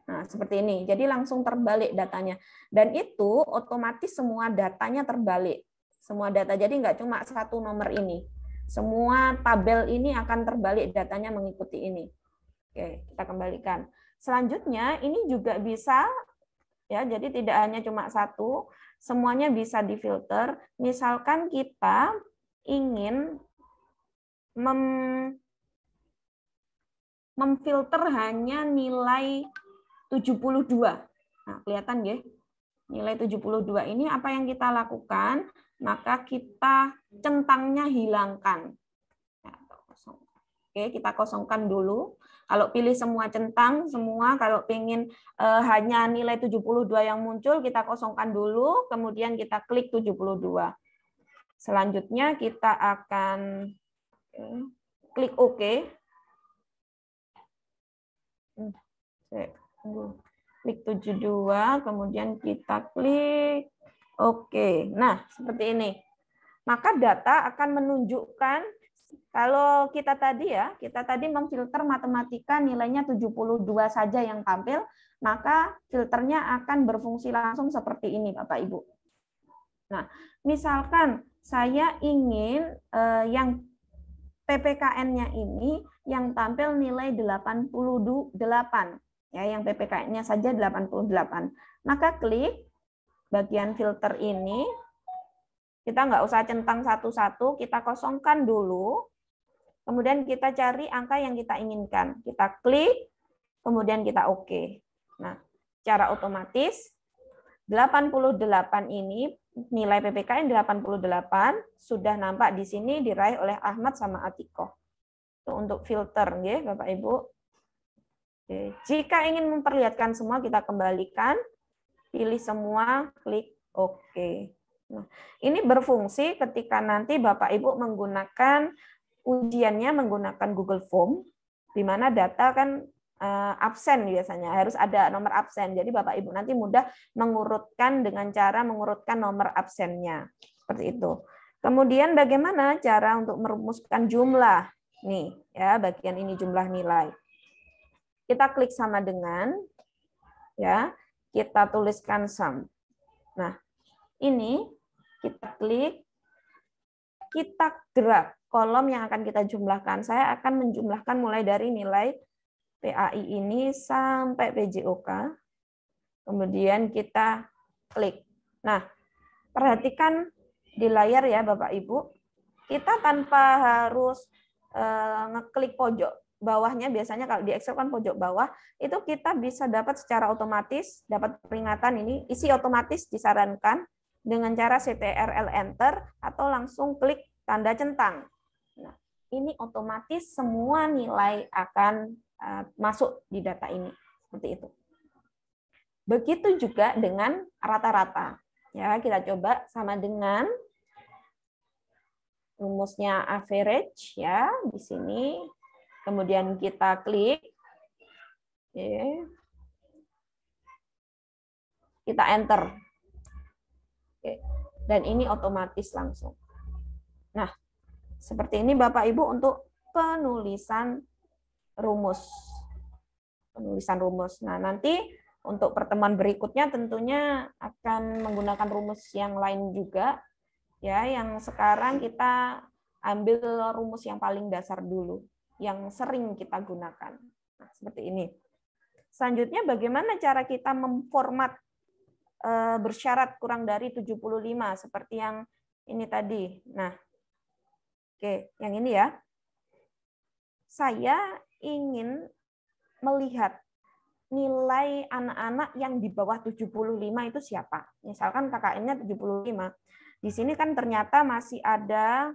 Nah, seperti ini. Jadi langsung terbalik datanya. Dan itu otomatis semua datanya terbalik. Semua data. Jadi nggak cuma satu nomor ini. Semua tabel ini akan terbalik datanya mengikuti ini. Oke, kita kembalikan. Selanjutnya ini juga bisa ya, jadi tidak hanya cuma satu, semuanya bisa difilter. Misalkan kita ingin memfilter hanya nilai 72. Nah, kelihatan ya? Nilai 72 ini apa yang kita lakukan? Maka kita centangnya hilangkan. Oke, kita kosongkan dulu. Kalau pilih semua centang, semua kalau pengen hanya nilai 72 yang muncul, kita kosongkan dulu, kemudian kita klik 72. Selanjutnya kita akan klik OK. Klik 72, kemudian kita klik OK. Nah, seperti ini. Maka data akan menunjukkan, kalau kita tadi memfilter matematika nilainya 72 saja yang tampil, maka filternya akan berfungsi langsung seperti ini, Bapak Ibu. Nah, misalkan saya ingin yang PPKN-nya ini yang tampil nilai 88, ya, yang PPKN-nya saja 88. Maka klik bagian filter ini, kita nggak usah centang satu-satu, kita kosongkan dulu, kemudian kita cari angka yang kita inginkan. Kita klik, kemudian kita OK. Nah, secara otomatis 88 ini, nilai PPKN 88 sudah nampak di sini diraih oleh Ahmad sama Atiko. Untuk filter, ya, Bapak Ibu. Oke. Jika ingin memperlihatkan semua, kita kembalikan, pilih semua, klik OK. Nah, ini berfungsi ketika nanti Bapak Ibu menggunakan ujiannya menggunakan Google Form, di mana data kan absen biasanya, harus ada nomor absen. Jadi Bapak Ibu nanti mudah mengurutkan dengan cara mengurutkan nomor absennya. Seperti itu. Kemudian bagaimana cara untuk merumuskan jumlah? Nih, ya, bagian ini jumlah nilai. Kita klik sama dengan, ya, kita tuliskan sum. Nah, ini kita klik, kita drag kolom yang akan kita jumlahkan. Saya akan menjumlahkan mulai dari nilai PAI ini sampai PJOK. Kemudian kita klik. Nah, perhatikan di layar ya Bapak Ibu. Kita tanpa harus ngeklik pojok bawahnya, biasanya kalau di Excel kan pojok bawah, itu kita bisa dapat secara otomatis, dapat peringatan ini, isi otomatis disarankan dengan cara CTRL Enter atau langsung klik tanda centang. Nah, ini otomatis semua nilai akan masuk di data ini. Seperti itu. Begitu juga dengan rata-rata. Ya, kita coba sama dengan rumusnya average ya di sini. Kemudian kita klik. Oke. Kita enter. Oke. Dan ini otomatis langsung. Nah, seperti ini Bapak Ibu untuk penulisan rumus. Penulisan rumus. Nah, nanti untuk pertemuan berikutnya tentunya akan menggunakan rumus yang lain juga. Ya, yang sekarang kita ambil rumus yang paling dasar dulu, yang sering kita gunakan. Nah, seperti ini. Selanjutnya bagaimana cara kita memformat bersyarat kurang dari 75 seperti yang ini tadi. Nah, oke, yang ini ya. Saya ingin melihat nilai anak-anak yang di bawah 75 itu siapa. Misalkan KKN-nya 75. Di sini kan ternyata masih ada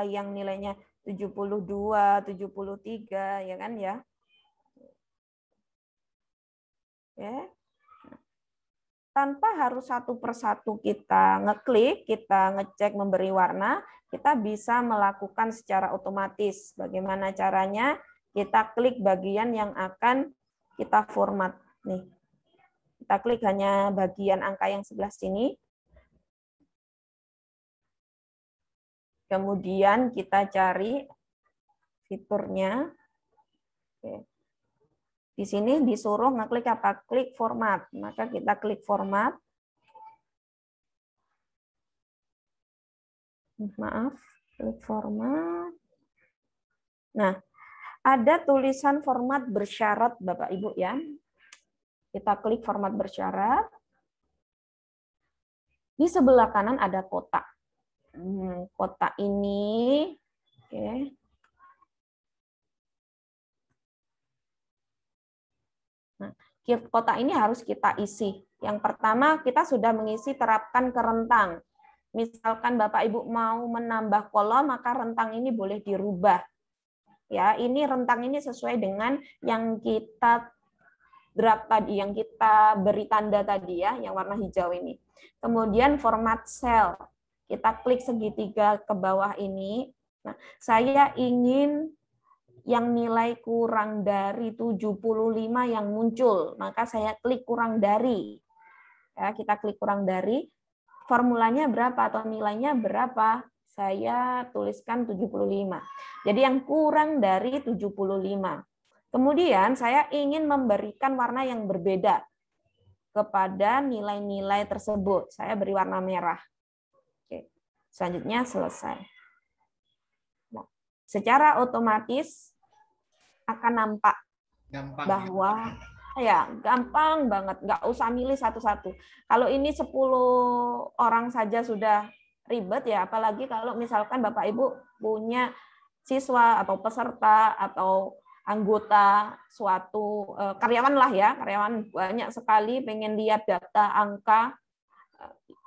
yang nilainya 72, 73, ya kan ya. Ya. Tanpa harus satu persatu kita ngeklik, kita ngecek memberi warna, kita bisa melakukan secara otomatis. Bagaimana caranya? Kita klik bagian yang akan kita format. Nih. Kita klik hanya bagian angka yang sebelah sini. Kemudian kita cari fiturnya. Oke. Di sini disuruh ngeklik apa? Klik format. Maka kita klik format. Maaf, klik format. Nah, ada tulisan format bersyarat Bapak Ibu ya. Kita klik format bersyarat. Di sebelah kanan ada kotak. Kotak ini, oke. Nah, kotak ini harus kita isi. Yang pertama, kita sudah mengisi terapkan ke rentang. Misalkan Bapak Ibu mau menambah kolom, maka rentang ini boleh dirubah. Ya, ini rentang ini sesuai dengan yang kita drag tadi, yang kita beri tanda tadi ya, yang warna hijau ini. Kemudian format cell. Kita klik segitiga ke bawah ini. Nah, saya ingin yang nilai kurang dari 75 yang muncul, maka saya klik kurang dari. Ya, kita klik kurang dari. Formulanya berapa atau nilainya berapa? Saya tuliskan 75. Jadi yang kurang dari 75. Kemudian saya ingin memberikan warna yang berbeda kepada nilai-nilai tersebut. Saya beri warna merah. Oke. Selanjutnya selesai. Nah, secara otomatis akan nampak Gampang. bahwa ya gampang banget, nggak usah milih satu-satu. Kalau ini 10 orang saja sudah ribet ya, apalagi kalau misalkan Bapak Ibu punya siswa atau peserta atau anggota suatu karyawan lah ya, karyawan banyak sekali pengen lihat data angka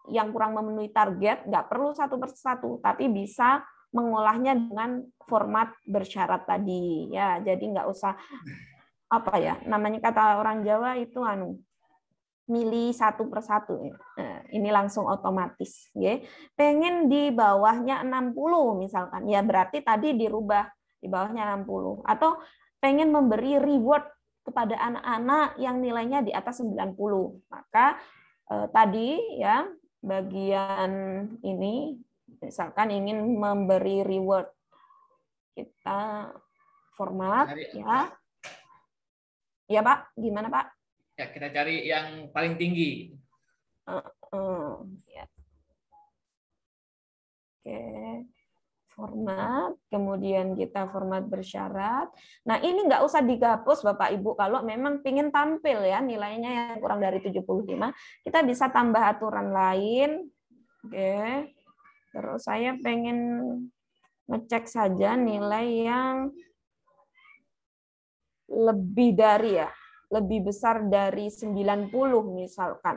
yang kurang memenuhi target, nggak perlu satu persatu, tapi bisa mengolahnya dengan format bersyarat tadi ya. Jadi nggak usah apa ya namanya kata orang Jawa itu milih satu persatu. Nah, ini langsung otomatis ya. Pengen di bawahnya 60 misalkan, ya berarti tadi dirubah di bawahnya 60. Atau pengen memberi reward kepada anak-anak yang nilainya di atas 90. Maka tadi ya bagian ini misalkan ingin memberi reward, kita format ya. Ya Pak, gimana Pak? Ya, kita cari yang paling tinggi. Ya. Oke, format, kemudian kita format bersyarat. Nah ini nggak usah dihapus Bapak Ibu, kalau memang ingin tampil ya nilainya yang kurang dari 75, kita bisa tambah aturan lain. Oke, terus saya pengen ngecek saja nilai yang lebih dari ya, lebih besar dari 90 misalkan.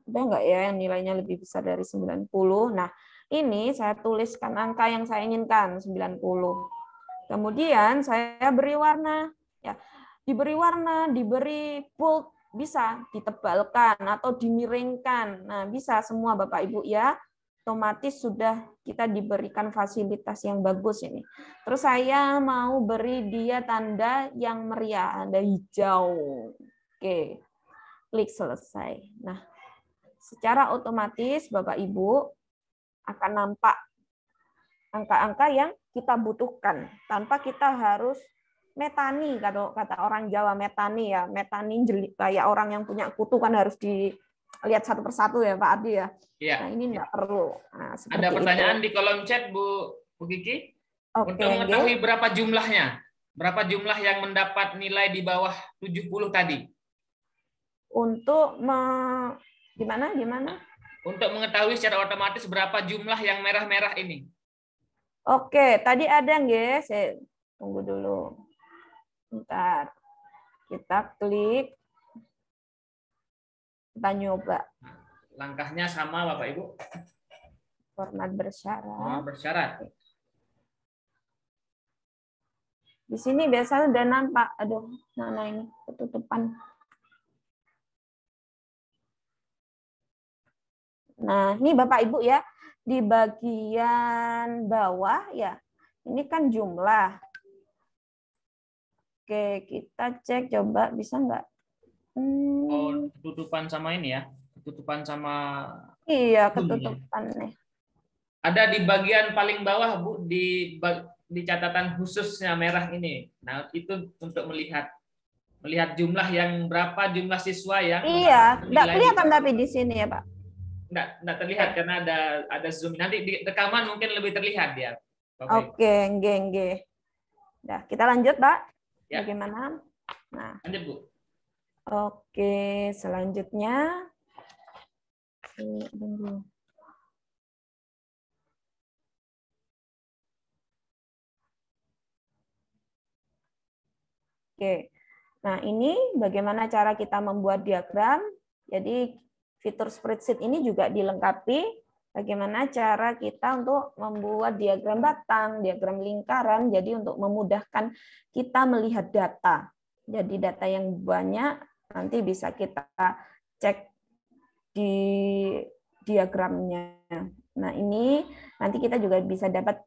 Ada nggak ya yang nilainya lebih besar dari 90? Nah, ini saya tuliskan angka yang saya inginkan, 90. Kemudian saya beri warna. Ya, diberi warna, diberi bold, bisa ditebalkan atau dimiringkan. Nah, bisa semua Bapak Ibu ya. Otomatis sudah kita diberikan fasilitas yang bagus ini. Terus saya mau beri dia tanda yang meriah, tanda hijau. Oke, klik selesai. Nah, secara otomatis Bapak Ibu akan nampak angka-angka yang kita butuhkan tanpa kita harus metani, kata orang Jawa metani ya, metani kayak orang yang punya kutu kan harus dilihat satu persatu ya Pak Ardi ya. Iya. Nah ini enggak perlu. Nah, ada pertanyaan itu di kolom chat Bu Kiki. Oke, untuk mengetahui berapa jumlahnya, berapa jumlah yang mendapat nilai di bawah 70 tadi. Untuk gimana? Untuk mengetahui secara otomatis berapa jumlah yang merah-merah ini. Oke, tadi ada nggih? Saya tunggu dulu. Bentar. Kita klik. Kita nyoba. Langkahnya sama Bapak Ibu. Format bersyarat. Format bersyarat. Di sini biasanya udah nampak. Aduh, mana ini ketutupan. Nah, ini Bapak Ibu ya, di bagian bawah ya, ini kan jumlah. Oke, kita cek coba bisa nggak? Oh, ketutupan sama ini ya, ketutupan sama. Iya, ketutupan nih. Ada di bagian paling bawah Bu, di catatan khususnya merah ini. Nah, itu untuk melihat jumlah yang berapa jumlah siswa yang. Iya, nggak kelihatan tapi di sini ya Pak. Nggak terlihat karena ada zoom. Nanti di rekaman mungkin lebih terlihat ya. Oke, nggih. Nah, kita lanjut, Pak. Ya. Bagaimana? Nah. Lanjut, Bu. Oke, selanjutnya. Oke. Nah, ini bagaimana cara kita membuat diagram. Jadi, fitur spreadsheet ini juga dilengkapi bagaimana cara kita untuk membuat diagram batang, diagram lingkaran, jadi untuk memudahkan kita melihat data. Jadi data yang banyak nanti bisa kita cek di diagramnya. Nah, ini nanti kita juga bisa dapat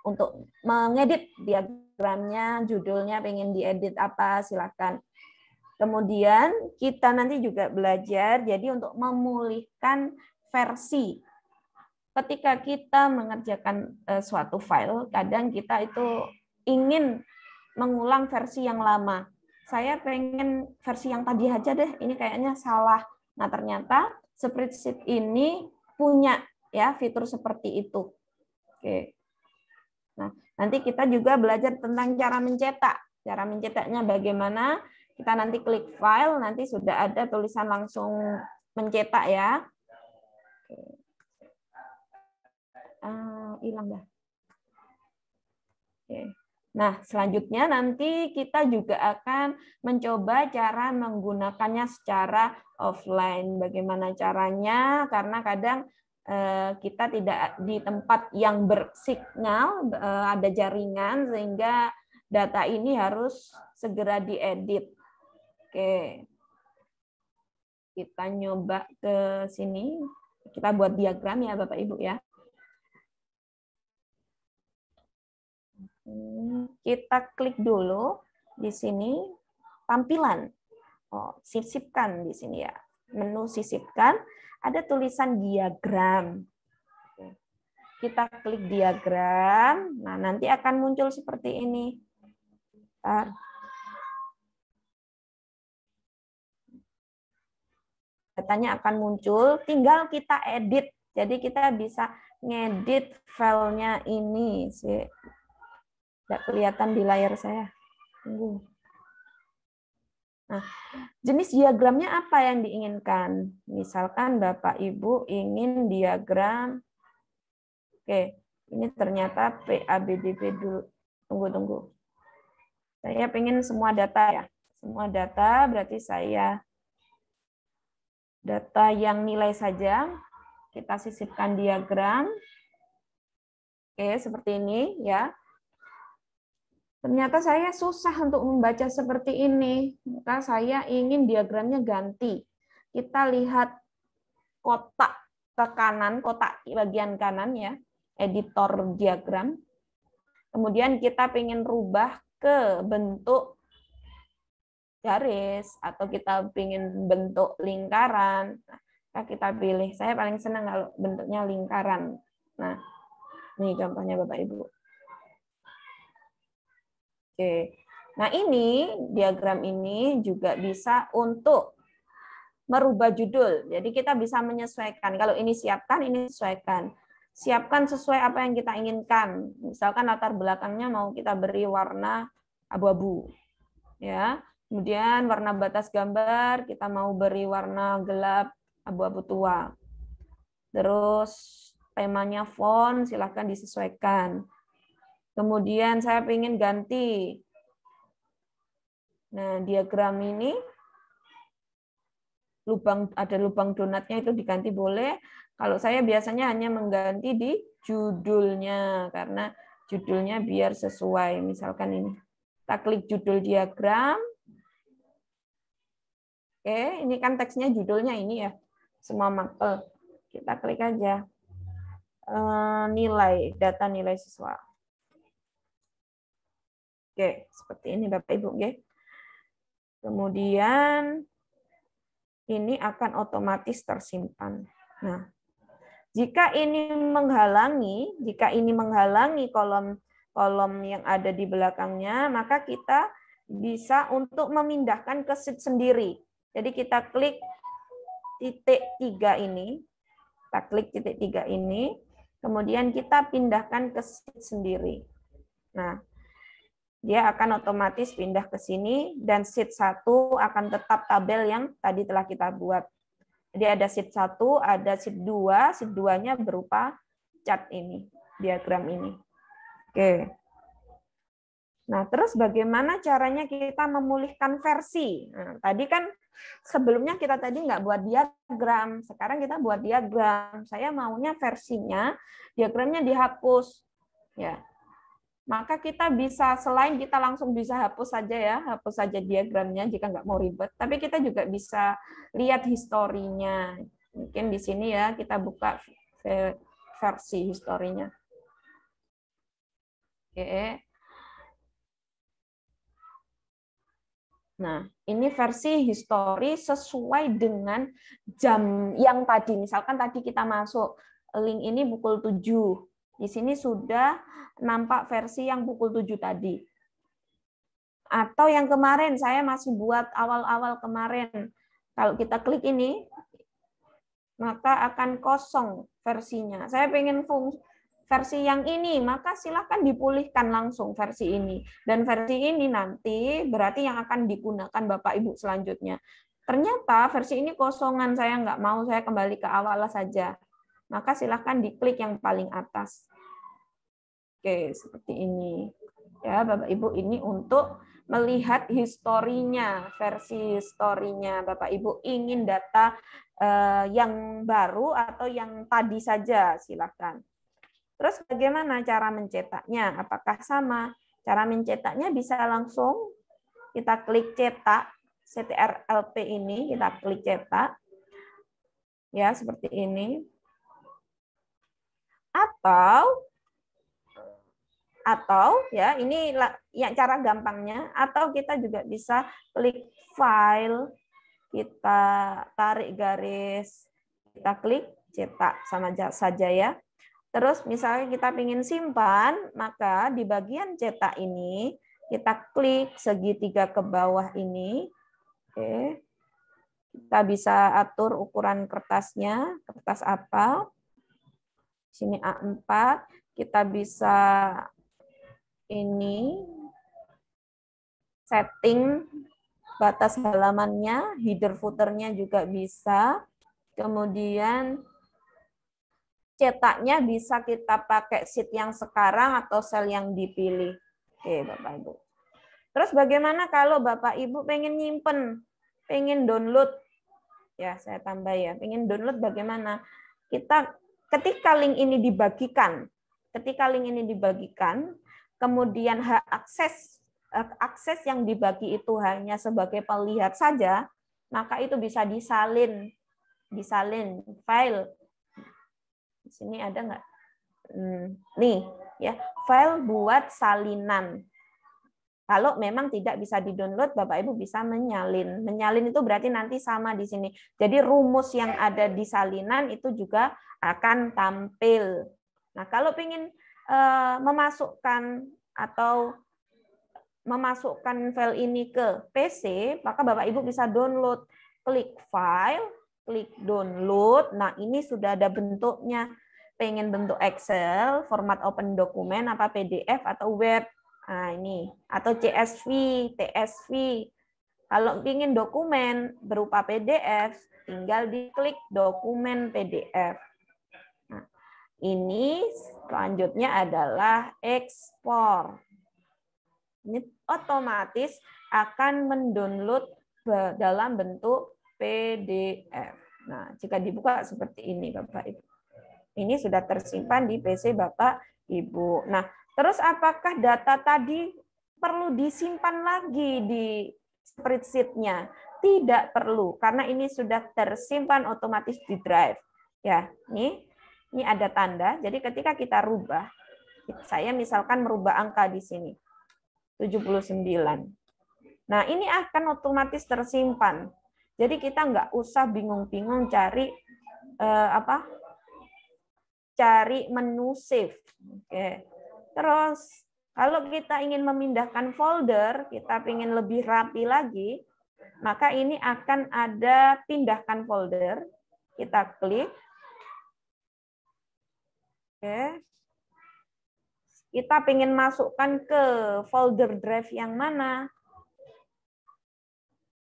untuk mengedit diagramnya, judulnya pengen diedit apa, silakan. Kemudian kita nanti juga belajar jadi untuk memulihkan versi. Ketika kita mengerjakan suatu file, kadang kita itu ingin mengulang versi yang lama. Saya pengen versi yang tadi aja deh, ini kayaknya salah. Nah, ternyata spreadsheet ini punya ya fitur seperti itu. Oke. Nah, nanti kita juga belajar tentang cara mencetak. Cara mencetaknya bagaimana? Kita nanti klik file, nanti sudah ada tulisan langsung mencetak ya. Hilang dah. Oke. Nah, selanjutnya nanti kita juga akan mencoba cara menggunakannya secara offline. Bagaimana caranya? Karena kadang kita tidak di tempat yang bersignal, ada jaringan, sehingga data ini harus segera diedit. Oke. Kita nyoba ke sini. Kita buat diagram ya, Bapak Ibu ya. Kita klik dulu di sini tampilan. Oh, sisipkan di sini ya. Menu sisipkan, ada tulisan diagram. Kita klik diagram. Nah, nanti akan muncul seperti ini. Bentar. Datanya akan muncul, tinggal kita edit. Jadi kita bisa ngedit filenya ini sih. Tidak kelihatan di layar saya. Tunggu. Nah, jenis diagramnya apa yang diinginkan? Misalkan Bapak Ibu ingin diagram, oke, ini ternyata PABDP dulu. Tunggu. Saya pengen semua data ya. Semua data berarti saya data yang nilai saja. Kita sisipkan diagram. Oke, seperti ini ya. Ternyata saya susah untuk membaca seperti ini, maka saya ingin diagramnya ganti. Kita lihat kotak ke kanan, kotak bagian kanan ya, editor diagram. Kemudian kita ingin rubah ke bentuk garis, atau kita ingin bentuk lingkaran. Nah, kita pilih, saya paling senang kalau bentuknya lingkaran. Nah, ini contohnya Bapak Ibu. Oke. Nah, ini diagram ini juga bisa untuk merubah judul. Jadi kita bisa menyesuaikan. Kalau ini siapkan, ini sesuaikan. Siapkan sesuai apa yang kita inginkan. Misalkan latar belakangnya mau kita beri warna abu-abu. Ya. Kemudian warna batas gambar kita mau beri warna gelap abu-abu tua. Terus temanya font silakan disesuaikan. Kemudian saya ingin ganti. Nah, diagram ini ada lubang donatnya itu diganti boleh. Kalau saya biasanya hanya mengganti di judulnya karena judulnya biar sesuai. Misalkan ini. Kita klik judul diagram. Oke, ini kan teksnya judulnya ini ya. Semua mapel. Kita klik aja. Nilai, data nilai siswa. Oke, seperti ini Bapak Ibu. Oke. Kemudian ini akan otomatis tersimpan. Nah, jika ini menghalangi kolom yang ada di belakangnya, maka kita bisa untuk memindahkan ke sheet sendiri. Jadi kita klik titik 3 ini, kemudian kita pindahkan ke sheet sendiri. Nah, dia akan otomatis pindah ke sini, dan sheet 1 akan tetap tabel yang tadi telah kita buat. Jadi ada sheet 1, ada sheet 2, sheet 2-nya berupa chart ini, diagram ini. Oke. Nah, terus bagaimana caranya kita memulihkan versi? Nah, tadi kan sebelumnya kita tadi nggak buat diagram, sekarang kita buat diagram. Saya maunya versinya, diagramnya dihapus. Ya, maka kita bisa, selain kita langsung bisa hapus saja ya, hapus saja diagramnya jika nggak mau ribet, tapi kita juga bisa lihat historinya. Mungkin di sini ya, kita buka versi historinya. Oke. Nah, ini versi histori sesuai dengan jam yang tadi. Misalkan tadi kita masuk link ini pukul 7. Di sini sudah nampak versi yang pukul 7 tadi. Atau yang kemarin, saya masih buat awal-awal kemarin. Kalau kita klik ini, maka akan kosong versinya. Saya pengen versi yang ini, maka silahkan dipulihkan langsung versi ini. Dan versi ini nanti berarti yang akan digunakan Bapak Ibu selanjutnya. Ternyata versi ini kosongan, saya nggak mau, saya kembali ke awal saja. Maka silahkan diklik yang paling atas. Oke, seperti ini. Ya, Bapak Ibu, ini untuk melihat historinya, versi historinya. Bapak Ibu ingin data yang baru atau yang tadi saja, silahkan. Terus bagaimana cara mencetaknya? Apakah sama? Cara mencetaknya bisa langsung kita klik cetak, CTRL-P ini, kita klik cetak. Ya, seperti ini. Atau ya ini yang cara gampangnya, atau kita juga bisa klik file, kita tarik garis, kita klik cetak sama saja ya. Terus misalnya kita ingin simpan, maka di bagian cetak ini kita klik segitiga ke bawah ini. Oke. Kita bisa atur ukuran kertasnya, kertas apa. Sini A4, kita bisa ini setting batas halamannya, header footernya juga bisa. Kemudian cetaknya bisa kita pakai sheet yang sekarang atau sel yang dipilih. Oke, Bapak Ibu. Terus bagaimana kalau Bapak Ibu pengen nyimpen, pengen download? Ya, saya tambah ya. Pengen download bagaimana? Kita ketika link ini dibagikan, kemudian hak akses yang dibagi itu hanya sebagai pelihat saja, maka itu bisa disalin file. Di sini ada nggak? Nih, ya, file buat salinan. Kalau memang tidak bisa di-download, Bapak Ibu bisa menyalin. Menyalin itu berarti nanti sama di sini. Jadi rumus yang ada di salinan itu juga akan tampil. Nah, kalau ingin memasukkan file ini ke PC, maka Bapak Ibu bisa download. Klik file, klik download. Nah, ini sudah ada bentuknya. Pengen bentuk Excel, format open dokumen, apa PDF atau web. Nah, ini atau CSV, TSV. Kalau ingin dokumen berupa PDF, tinggal diklik dokumen PDF. Nah, ini selanjutnya adalah ekspor. Ini otomatis akan mendownload dalam bentuk PDF. Nah, jika dibuka seperti ini, Bapak Ibu. Ini sudah tersimpan di PC Bapak Ibu. Nah, terus apakah data tadi perlu disimpan lagi di spreadsheet-nya? Tidak perlu, karena ini sudah tersimpan otomatis di drive. Ya, ini ada tanda. Jadi ketika kita rubah, saya misalkan merubah angka di sini. 79. Nah, ini akan otomatis tersimpan. Jadi kita nggak usah bingung-bingung cari cari menu save. Oke. Terus kalau kita ingin memindahkan folder, kita ingin lebih rapi lagi, maka ini akan ada pindahkan folder. Kita klik. Oke. Kita ingin masukkan ke folder drive yang mana?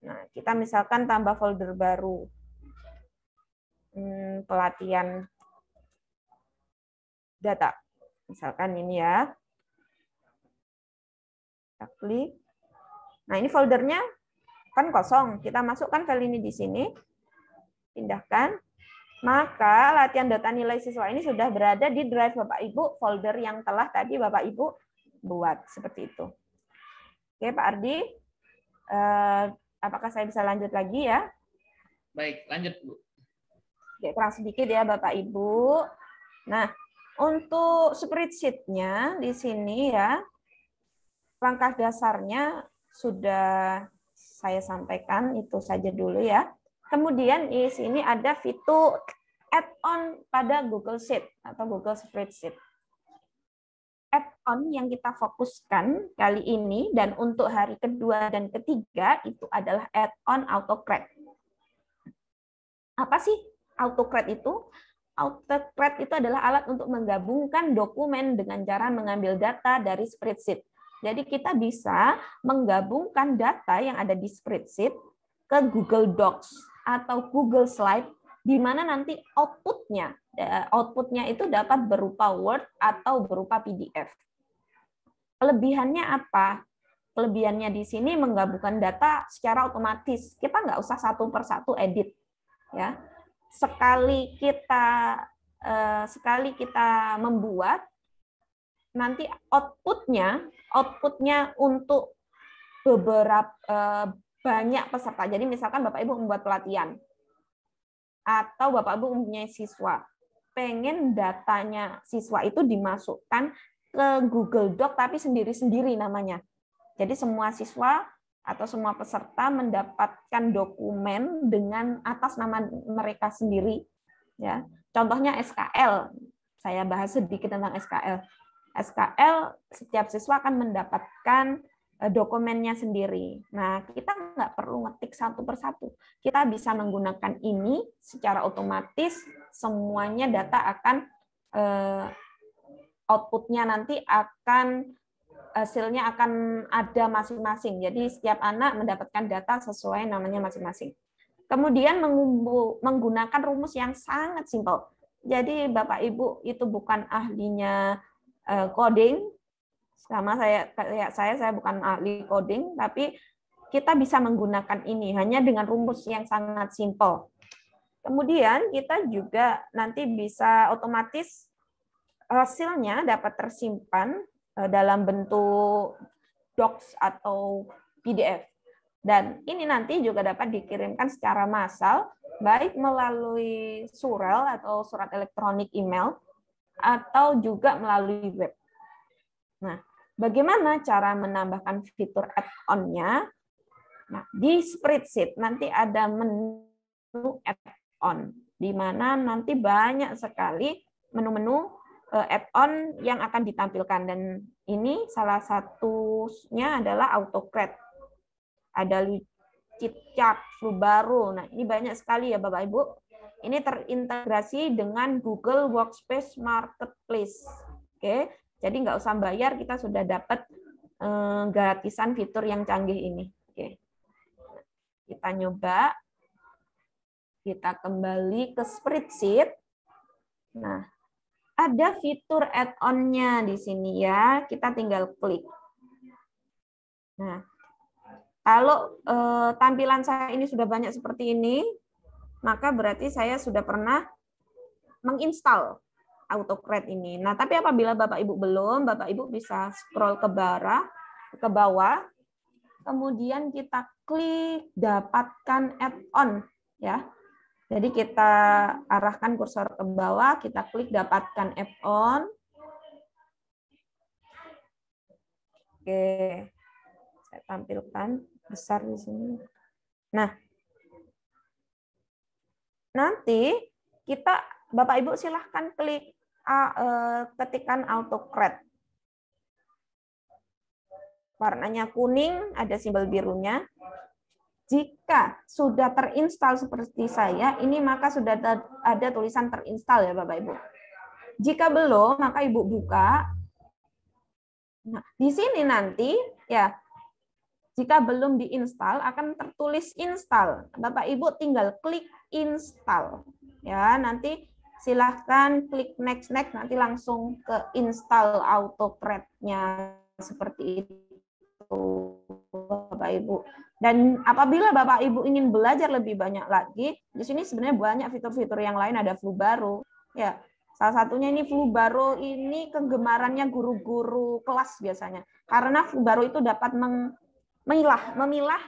Nah, kita misalkan tambah folder baru. Pelatihan data. Misalkan ini ya. Kita klik. Nah, ini foldernya kan kosong. Kita masukkan file ini di sini. Pindahkan. Maka latihan data nilai siswa ini sudah berada di drive Bapak Ibu, folder yang telah tadi Bapak Ibu buat. Seperti itu. Oke, Pak Ardi. Apakah saya bisa lanjut lagi ya? Baik, lanjut Bu. Oke, kurang sedikit ya Bapak Ibu. Nah, untuk spreadsheet-nya di sini ya, langkah dasarnya sudah saya sampaikan, itu saja dulu ya. Kemudian di sini ada fitur add-on pada Google Sheet atau Google Spreadsheet. Add-on yang kita fokuskan kali ini dan untuk hari kedua dan ketiga itu adalah add-on AutoCred. Apa sih AutoCred itu? AutoCred itu adalah alat untuk menggabungkan dokumen dengan cara mengambil data dari spreadsheet. Jadi kita bisa menggabungkan data yang ada di spreadsheet ke Google Docs atau Google Slide, di mana nanti outputnya itu dapat berupa Word atau berupa PDF. Kelebihannya apa? Kelebihannya di sini menggabungkan data secara otomatis. Kita nggak usah satu persatu edit. Ya, sekali kita membuat, nanti outputnya untuk beberapa banyak peserta. Jadi misalkan Bapak Ibu membuat pelatihan atau Bapak Ibu mempunyai siswa, pengen datanya siswa itu dimasukkan ke Google Doc tapi sendiri-sendiri namanya. Jadi semua siswa atau semua peserta mendapatkan dokumen dengan atas nama mereka sendiri. Ya, contohnya SKL. Saya bahas sedikit tentang SKL. SKL setiap siswa akan mendapatkan dokumennya sendiri. Nah, kita nggak perlu ngetik satu persatu. Kita bisa menggunakan ini secara otomatis. Semuanya data akan outputnya nanti akan hasilnya akan ada masing-masing. Jadi setiap anak mendapatkan data sesuai namanya masing-masing. Kemudian menggunakan rumus yang sangat simpel. Jadi Bapak Ibu itu bukan ahlinya coding, sama saya bukan ahli coding, tapi kita bisa menggunakan ini hanya dengan rumus yang sangat simpel. Kemudian kita juga nanti bisa otomatis hasilnya dapat tersimpan dalam bentuk docs atau PDF. Dan ini nanti juga dapat dikirimkan secara massal, baik melalui surel atau surat elektronik email, atau juga melalui web. Nah, bagaimana cara menambahkan fitur add-on-nya? Nah, di spreadsheet nanti ada menu add-on, di mana nanti banyak sekali menu-menu add-on yang akan ditampilkan. Dan ini salah satunya adalah AutoCred. Ada Lucid Chart, Flubarro. Nah, ini banyak sekali ya Bapak Ibu. Ini terintegrasi dengan Google Workspace Marketplace. Oke, jadi nggak usah bayar, kita sudah dapat gratisan fitur yang canggih ini. Oke, kita nyoba. Kita kembali ke spreadsheet. Nah, ada fitur add-on-nya di sini ya. Kita tinggal klik. Nah, kalau tampilan saya ini sudah banyak seperti ini, maka berarti saya sudah pernah menginstal AutoCred ini. Nah, tapi apabila Bapak Ibu belum, Bapak Ibu bisa scroll ke bawah, kemudian kita klik dapatkan add-on ya. Jadi kita arahkan kursor ke bawah, kita klik dapatkan add-on. Oke, saya tampilkan besar di sini. Nah, nanti Bapak Ibu silahkan klik ketikkan AutoCred. Warnanya kuning, ada simbol birunya. Jika sudah terinstall seperti saya, ini maka sudah ada tulisan terinstall ya Bapak Ibu. Jika belum, maka Ibu buka. Nah, di sini nanti ya, jika belum diinstal akan tertulis install. Bapak Ibu tinggal klik install. Ya, nanti silahkan klik next nanti langsung ke install AutoCred-nya seperti itu. Bapak Ibu. Dan apabila Bapak Ibu ingin belajar lebih banyak lagi, di sini sebenarnya banyak fitur-fitur yang lain, ada Flubaro. Ya, salah satunya ini Flubaro ini kegemarannya guru-guru kelas biasanya. Karena Flubaro itu dapat memilah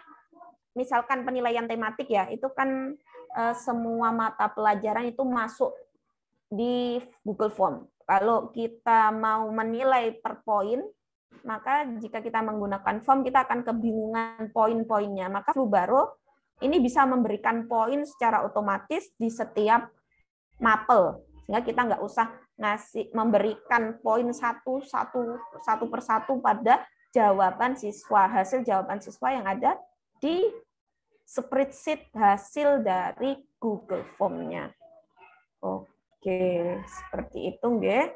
misalkan penilaian tematik ya, itu kan semua mata pelajaran itu masuk di Google Form. Kalau kita mau menilai per poin, maka jika kita menggunakan form, kita akan kebingungan poin-poinnya. Maka Flubaro ini bisa memberikan poin secara otomatis di setiap mapel, sehingga kita nggak usah memberikan poin satu persatu pada jawaban siswa, hasil jawaban siswa yang ada di spreadsheet hasil dari Google Form-nya. Oke, seperti itu nggih.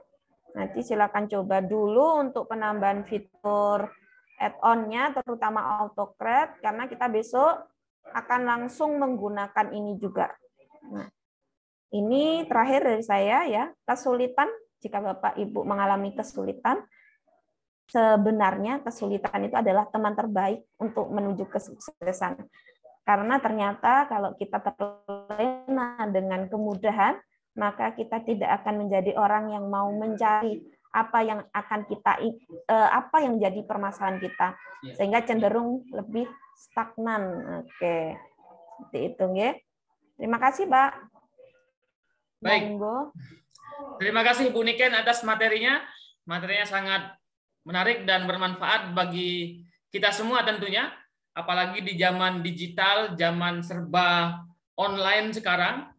Nanti silakan coba dulu untuk penambahan fitur add-on-nya, terutama AutoCAD, karena kita besok akan langsung menggunakan ini juga. Nah, ini terakhir dari saya ya, kesulitan, jika Bapak Ibu mengalami kesulitan, sebenarnya kesulitan itu adalah teman terbaik untuk menuju kesuksesan. Karena ternyata kalau kita terlena dengan kemudahan, maka kita tidak akan menjadi orang yang mau mencari apa yang akan kita apa yang jadi permasalahan kita, sehingga cenderung lebih stagnan. Oke, seperti itu nggih. Terima kasih, Pak. Baik. Monggo. Terima kasih Bu Niken atas materinya. Materinya sangat menarik dan bermanfaat bagi kita semua tentunya, apalagi di zaman digital, zaman serba online sekarang.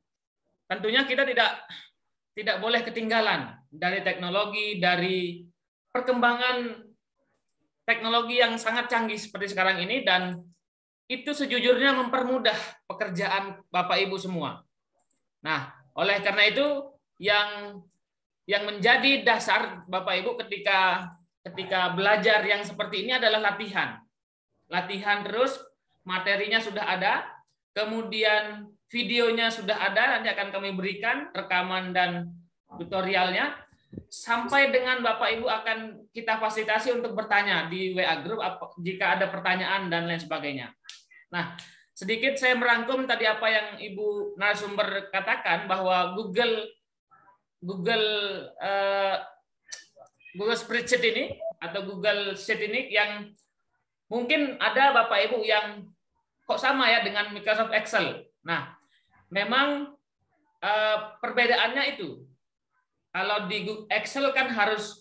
Tentunya kita tidak boleh ketinggalan dari teknologi, dari perkembangan teknologi yang sangat canggih seperti sekarang ini, dan itu sejujurnya mempermudah pekerjaan Bapak Ibu semua. Nah, oleh karena itu yang menjadi dasar Bapak Ibu ketika belajar yang seperti ini adalah latihan. Latihan terus, materinya sudah ada, kemudian videonya sudah ada, nanti akan kami berikan rekaman dan tutorialnya, sampai dengan Bapak Ibu akan kita fasilitasi untuk bertanya di WA Group jika ada pertanyaan dan lain sebagainya. Nah, sedikit saya merangkum tadi apa yang Ibu narasumber katakan, bahwa Google Spreadsheet ini atau Google Sheet ini yang mungkin ada Bapak Ibu yang kok sama ya dengan Microsoft Excel. Nah, memang perbedaannya itu. Kalau di Excel kan harus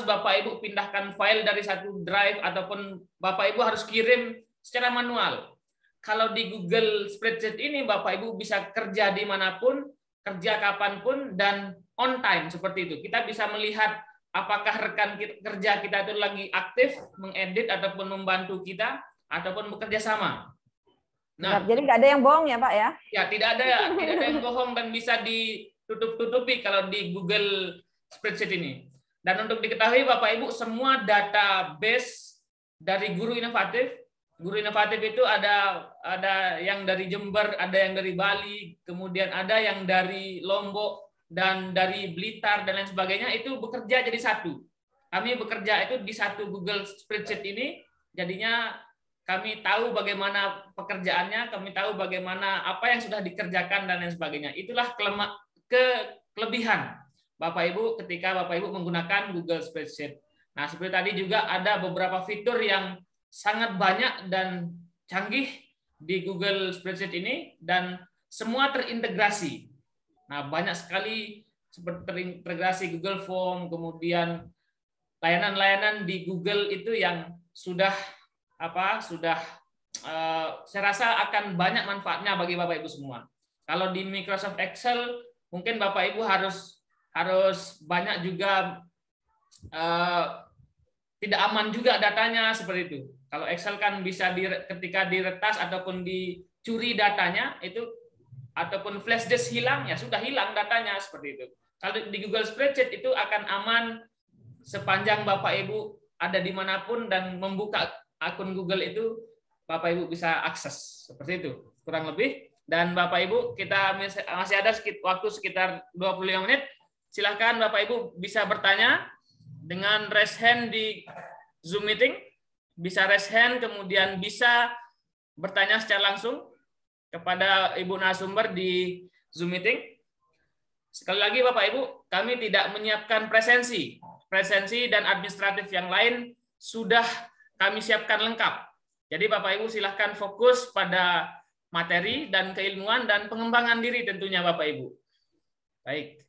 Bapak Ibu pindahkan file dari satu drive, ataupun Bapak Ibu harus kirim secara manual. Kalau di Google Spreadsheet ini Bapak Ibu bisa kerja dimanapun, kerja kapanpun, dan on time seperti itu. Kita bisa melihat apakah rekan kerja kita itu lagi aktif mengedit ataupun membantu kita ataupun bekerja sama. Nah, jadi nggak ada yang bohong ya Pak ya? Ya, tidak ada yang bohong dan bisa ditutup-tutupi kalau di Google Spreadsheet ini. Dan untuk diketahui Bapak Ibu, semua database dari guru inovatif itu ada yang dari Jember, ada yang dari Bali, kemudian ada yang dari Lombok dan dari Blitar dan lain sebagainya, itu bekerja jadi satu. Kami bekerja itu di satu Google Spreadsheet ini, jadinya kami tahu bagaimana pekerjaannya, kami tahu bagaimana apa yang sudah dikerjakan dan lain sebagainya. Itulah kelebihan Bapak Ibu ketika Bapak Ibu menggunakan Google Spreadsheet. Nah, seperti tadi juga ada beberapa fitur yang sangat banyak dan canggih di Google Spreadsheet ini, dan semua terintegrasi. Nah, banyak sekali seperti terintegrasi Google Form, kemudian layanan-layanan di Google itu yang sudah saya rasa akan banyak manfaatnya bagi Bapak Ibu semua. Kalau di Microsoft Excel mungkin Bapak Ibu harus banyak juga tidak aman juga datanya seperti itu. Kalau Excel kan bisa ketika diretas ataupun dicuri datanya itu, ataupun flash disk hilang, ya sudah hilang datanya seperti itu. Kalau di Google Spreadsheet itu akan aman sepanjang Bapak Ibu ada dimanapun dan membuka akun Google itu, Bapak Ibu bisa akses seperti itu kurang lebih. Dan Bapak Ibu, kita masih ada waktu sekitar 25 menit. Silakan Bapak Ibu bisa bertanya dengan raise hand di Zoom meeting. bisa raise hand, kemudian bisa bertanya secara langsung kepada Ibu narasumber di Zoom meeting. Sekali lagi Bapak Ibu, kami tidak menyiapkan presensi. Presensi dan administratif yang lain sudah kami siapkan lengkap. Jadi Bapak Ibu silahkan fokus pada materi dan keilmuan dan pengembangan diri tentunya Bapak Ibu. Baik.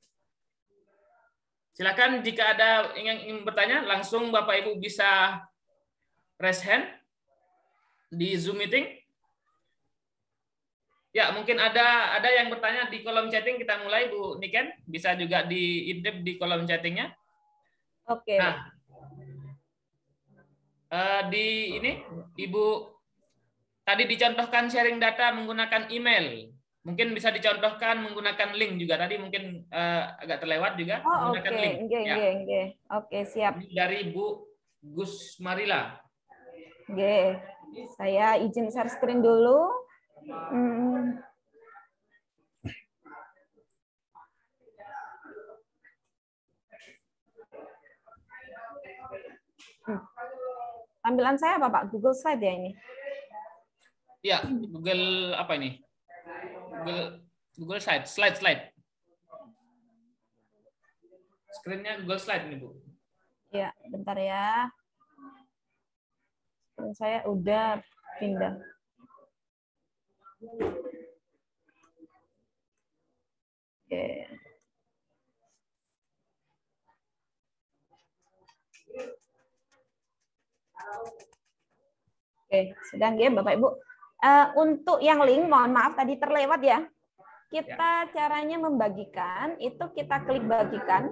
Silakan jika ada yang ingin bertanya, langsung Bapak Ibu bisa raise hand di Zoom meeting. Ya, mungkin ada yang bertanya di kolom chatting. Kita mulai, Bu Niken. Bisa juga diintip di kolom chattingnya. Oke. Nah, di ini, Ibu tadi dicontohkan sharing data menggunakan email. Mungkin bisa dicontohkan menggunakan link juga. Tadi mungkin agak terlewat juga. Oh, Menggunakan link. Ya. Oke, siap. Ini dari Bu Gus Marila. Oke, saya izin share screen dulu. Tampilan saya apa Pak? Google Slide ya ini? Ya, Google apa ini? Google Slide. Screen-nya Google Slide ini, Bu. Ya, bentar ya. Screen saya udah pindah. Oke. Oke, sedang ya Bapak Ibu. Untuk yang link, mohon maaf tadi terlewat ya. Kita caranya membagikan, itu kita klik bagikan.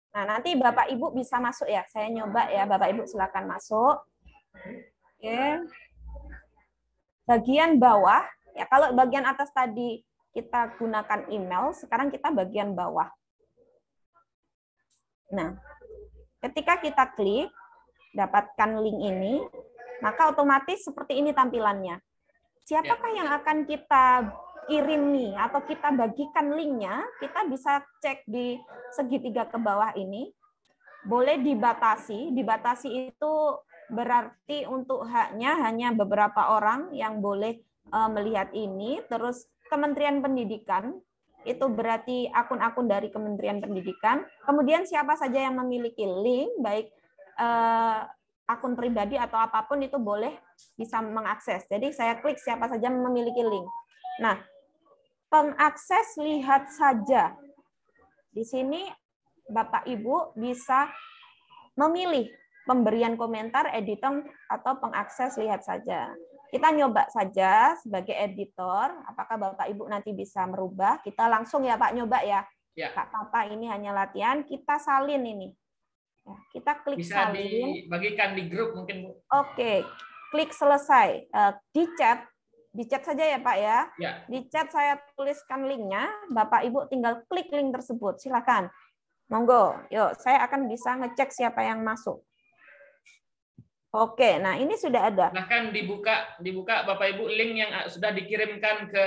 Nah, nanti Bapak Ibu bisa masuk ya. Saya nyoba ya, Bapak Ibu silakan masuk. Oke. Bagian bawah, ya kalau bagian atas tadi kita gunakan email, sekarang kita bagian bawah. Nah, ketika kita klik, dapatkan link ini, maka otomatis seperti ini tampilannya. Siapakah yang akan kita kirim nih, atau kita bagikan linknya, kita bisa cek di segitiga ke bawah ini. Boleh dibatasi itu berarti untuk hanya beberapa orang yang boleh melihat ini. Terus Kementerian Pendidikan, itu berarti akun-akun dari Kementerian Pendidikan. Kemudian siapa saja yang memiliki link, baik akun pribadi atau apapun itu boleh bisa mengakses. Jadi saya klik siapa saja memiliki link. Nah, pengakses lihat saja. Di sini Bapak Ibu bisa memilih pemberian komentar, editor, atau pengakses lihat saja. Kita nyoba saja sebagai editor, apakah Bapak Ibu nanti bisa merubah. Kita langsung ya Pak nyoba ya. Kak Papa ini hanya latihan, kita salin ini. Ya, kita klik bisa salin. Dibagikan di grup mungkin, Bu. Oke, klik selesai. Di chat saja ya Pak ya. Di chat saya tuliskan linknya, Bapak Ibu tinggal klik link tersebut. Silakan. Monggo, yuk saya akan bisa ngecek siapa yang masuk. Oke, nah ini sudah ada. Silahkan dibuka Bapak Ibu link yang sudah dikirimkan ke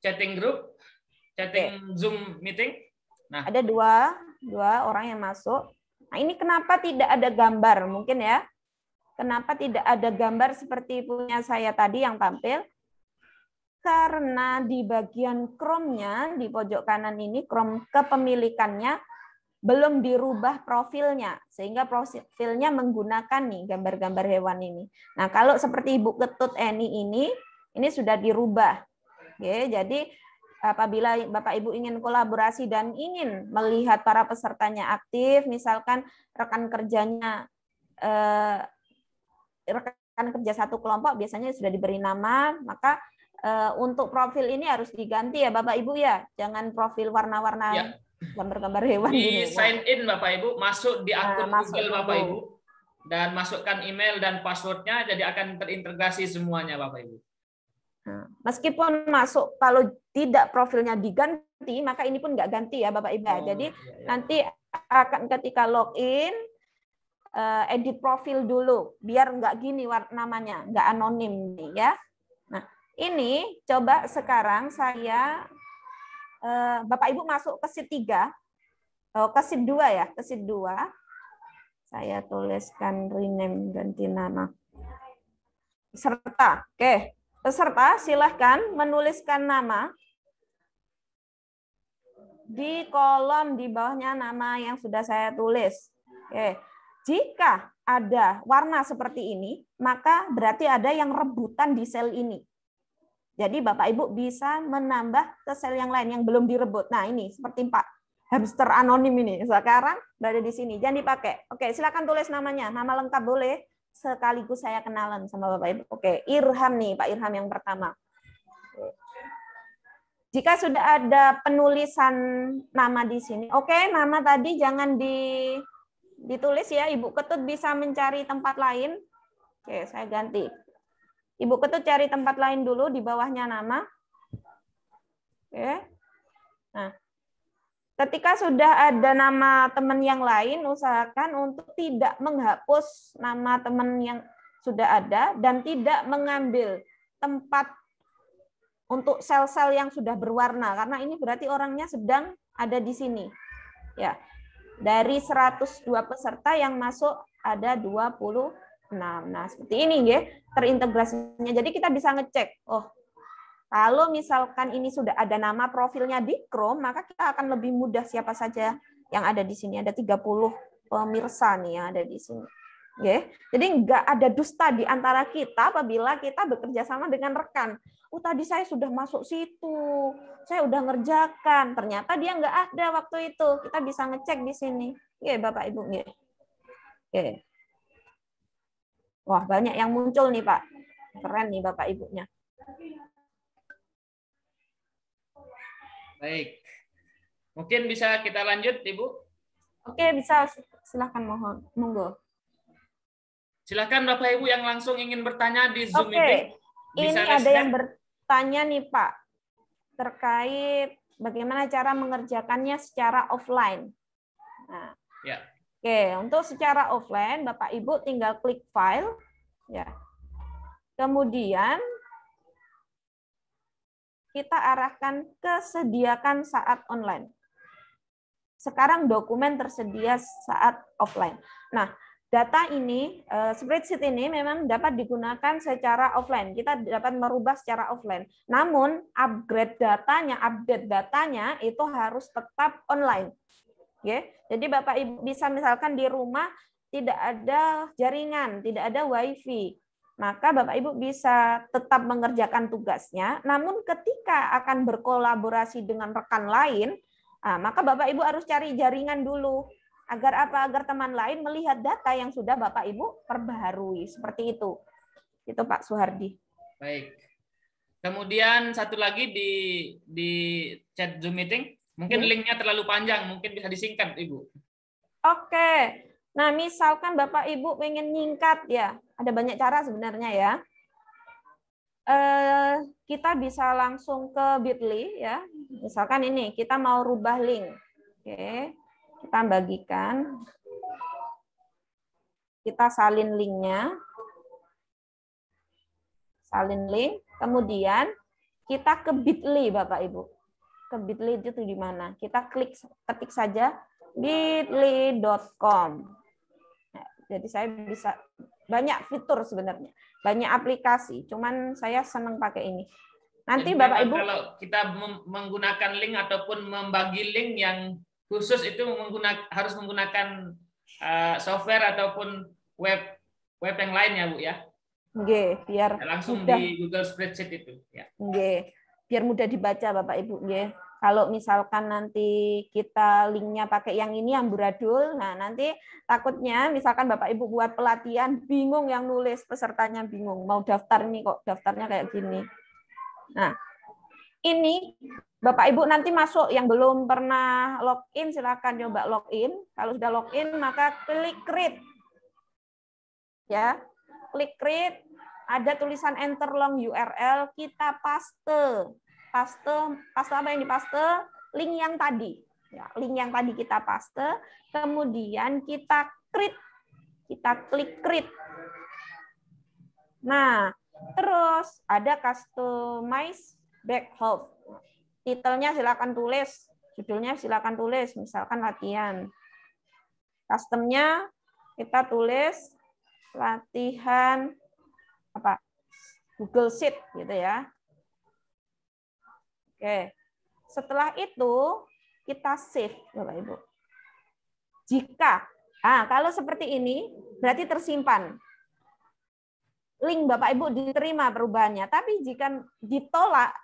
chatting group, chatting Zoom meeting. Nah, ada dua orang yang masuk. Nah, ini kenapa tidak ada gambar? Mungkin ya. Kenapa tidak ada gambar seperti punya saya tadi yang tampil? Karena di bagian Chrome-nya, di pojok kanan ini, Chrome kepemilikannya, belum dirubah profilnya. Sehingga profilnya menggunakan nih gambar-gambar hewan ini. Nah, kalau seperti Ibu Ketut Eni ini sudah dirubah. Oke, jadi apabila Bapak Ibu ingin kolaborasi dan ingin melihat para pesertanya aktif, misalkan rekan kerjanya rekan kerja satu kelompok biasanya sudah diberi nama, maka untuk profil ini harus diganti ya Bapak Ibu ya, jangan profil warna-warna gambar-gambar hewan di gini. Sign in Bapak Ibu, masuk di akun Google Bapak Ibu, dan masukkan email dan passwordnya, jadi akan terintegrasi semuanya Bapak Ibu. Nah, meskipun masuk, kalau tidak profilnya diganti, maka ini pun nggak ganti ya Bapak Ibu. Jadi nanti akan ketika login, edit profil dulu, biar nggak gini namanya, nggak anonim nih ya. Nah, ini coba sekarang saya, Bapak Ibu masuk ke sheet 3, ke sheet 2 ya, ke sheet 2. Saya tuliskan rename, ganti nama. Peserta. Oke. Peserta silahkan menuliskan nama di kolom di bawahnya nama yang sudah saya tulis. Oke. Jika ada warna seperti ini, maka berarti ada yang rebutan di sel ini. Jadi Bapak Ibu bisa menambah ke sel yang lain yang belum direbut. Nah ini seperti Pak hamster anonim ini. Sekarang berada di sini. Jangan dipakai. Oke, silakan tulis namanya. Nama lengkap boleh. Sekaligus saya kenalan sama Bapak Ibu. Oke, Irham nih, Pak Irham yang pertama. Jika sudah ada penulisan nama di sini, oke, nama tadi jangan ditulis ya. Ibu Ketut bisa mencari tempat lain. Oke, saya ganti. Ibu Ketut cari tempat lain dulu di bawahnya nama. Oke. Nah, ketika sudah ada nama teman yang lain, usahakan untuk tidak menghapus nama teman yang sudah ada dan tidak mengambil tempat untuk sel-sel yang sudah berwarna, karena ini berarti orangnya sedang ada di sini. Ya. Dari 102 peserta yang masuk ada 26. Nah, seperti ini ya, terintegrasinya. Jadi kita bisa ngecek, oh, kalau misalkan ini sudah ada nama profilnya di Chrome, maka kita akan lebih mudah siapa saja yang ada di sini. Ada 30 pemirsa nih yang ada di sini. Ya. Jadi nggak ada dusta di antara kita apabila kita bekerja sama dengan rekan. Oh, tadi saya sudah masuk situ, saya udah ngerjakan. Ternyata dia nggak ada waktu itu. Kita bisa ngecek di sini. Ya, Bapak Ibu. Ya. Ya. Wah, banyak yang muncul nih, Pak. Keren nih Bapak Ibunya. Baik. Mungkin bisa kita lanjut, Ibu? Oke, bisa. Silahkan, mohon. Monggo. Silahkan Bapak Ibu yang langsung ingin bertanya di Zoom Oke. meeting. Ini ada yang bertanya nih Pak, terkait bagaimana cara mengerjakannya secara offline. Nah, ya. Oke, untuk secara offline, Bapak Ibu tinggal klik file, ya. Kemudian kita arahkan ke sediakan saat online. Sekarang dokumen tersedia saat offline. Nah, data ini, spreadsheet ini memang dapat digunakan secara offline. Kita dapat merubah secara offline. Namun, update datanya itu harus tetap online. Jadi Bapak Ibu bisa misalkan di rumah tidak ada jaringan, tidak ada WiFi. Maka Bapak Ibu bisa tetap mengerjakan tugasnya. Namun ketika akan berkolaborasi dengan rekan lain, maka Bapak Ibu harus cari jaringan dulu. Agar apa? Agar teman lain melihat data yang sudah Bapak Ibu perbaharui. Seperti itu. Itu Pak Suhardi. Baik. Kemudian satu lagi di chat Zoom meeting, mungkin linknya terlalu panjang, mungkin bisa disingkat, Ibu. Oke. Nah, misalkan Bapak Ibu pengen nyingkat ya, ada banyak cara sebenarnya ya. Kita bisa langsung ke Bitly ya. Misalkan ini kita mau rubah link. Oke. Kita bagikan. Kita salin linknya. Salin link. Kemudian kita ke Bitly Bapak Ibu. Ke Bitly itu di mana? Kita ketik saja bitly.com. Nah, jadi saya bisa banyak fitur sebenarnya, banyak aplikasi. Cuman saya senang pakai ini. Nanti Bapak Ibu kalau kita menggunakan link ataupun membagi link yang khusus itu harus menggunakan software ataupun web yang lain ya Bu ya. Nggih, biar langsung mudah. Di Google Spreadsheet itu ya. Nggih, biar mudah dibaca Bapak Ibu nggih. Kalau misalkan nanti kita linknya pakai yang ini amburadul, nah nanti takutnya misalkan Bapak Ibu buat pelatihan bingung yang nulis, pesertanya bingung mau daftar nih kok daftarnya kayak gini. Nah, ini Bapak Ibu nanti masuk yang belum pernah login silakan coba login. Kalau sudah login maka klik create. Ya. Klik create, ada tulisan enter long URL, kita paste apa yang dipaste? Link yang tadi. Ya, link yang tadi kita paste, kemudian kita klik create. Nah, terus ada customize backup. Titelnya silakan tulis, judulnya silakan tulis, misalkan latihan. Customnya kita tulis latihan apa? Google Sheet gitu ya. Oke. Setelah itu kita save, Bapak Ibu. Kalau seperti ini berarti tersimpan. Link Bapak Ibu diterima perubahannya, tapi jika ditolak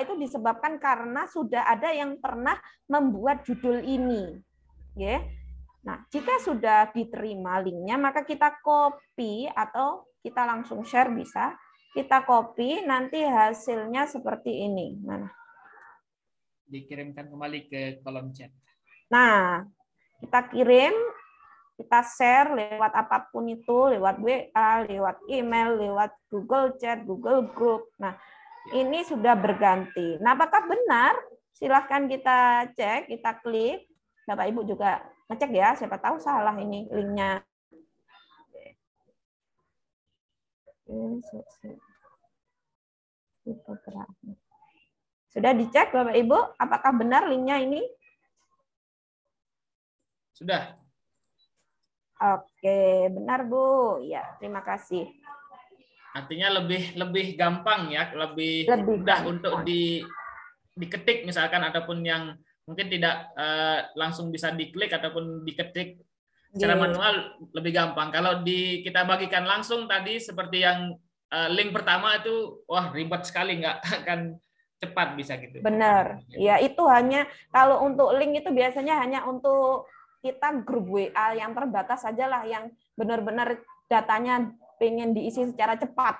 itu disebabkan karena sudah ada yang pernah membuat judul ini. Ya. Nah, jika sudah diterima linknya, maka kita copy atau kita langsung share bisa. Kita copy, nanti hasilnya seperti ini. Mana? Dikirimkan kembali ke kolom chat. Nah, kita kirim, kita share lewat apapun itu, lewat WA, lewat email, lewat Google Chat, Google Group. Nah, ini sudah berganti. Nah, apakah benar? Silahkan kita cek, kita klik. Bapak Ibu juga ngecek ya, siapa tahu salah ini linknya. Sudah dicek Bapak Ibu, apakah benar linknya ini? Sudah. Oke, benar Bu. Ya, terima kasih. Artinya lebih gampang ya, lebih mudah gampang untuk diketik misalkan, ataupun yang mungkin tidak langsung bisa diklik ataupun diketik secara manual lebih gampang. Kalau kita bagikan langsung tadi seperti yang link pertama itu, wah ribet sekali, nggak akan cepat bisa gitu. Benar. Ya, itu hanya kalau untuk link itu biasanya hanya untuk kita grup WA yang terbatas saja lah, yang benar-benar datanya pengen diisi secara cepat.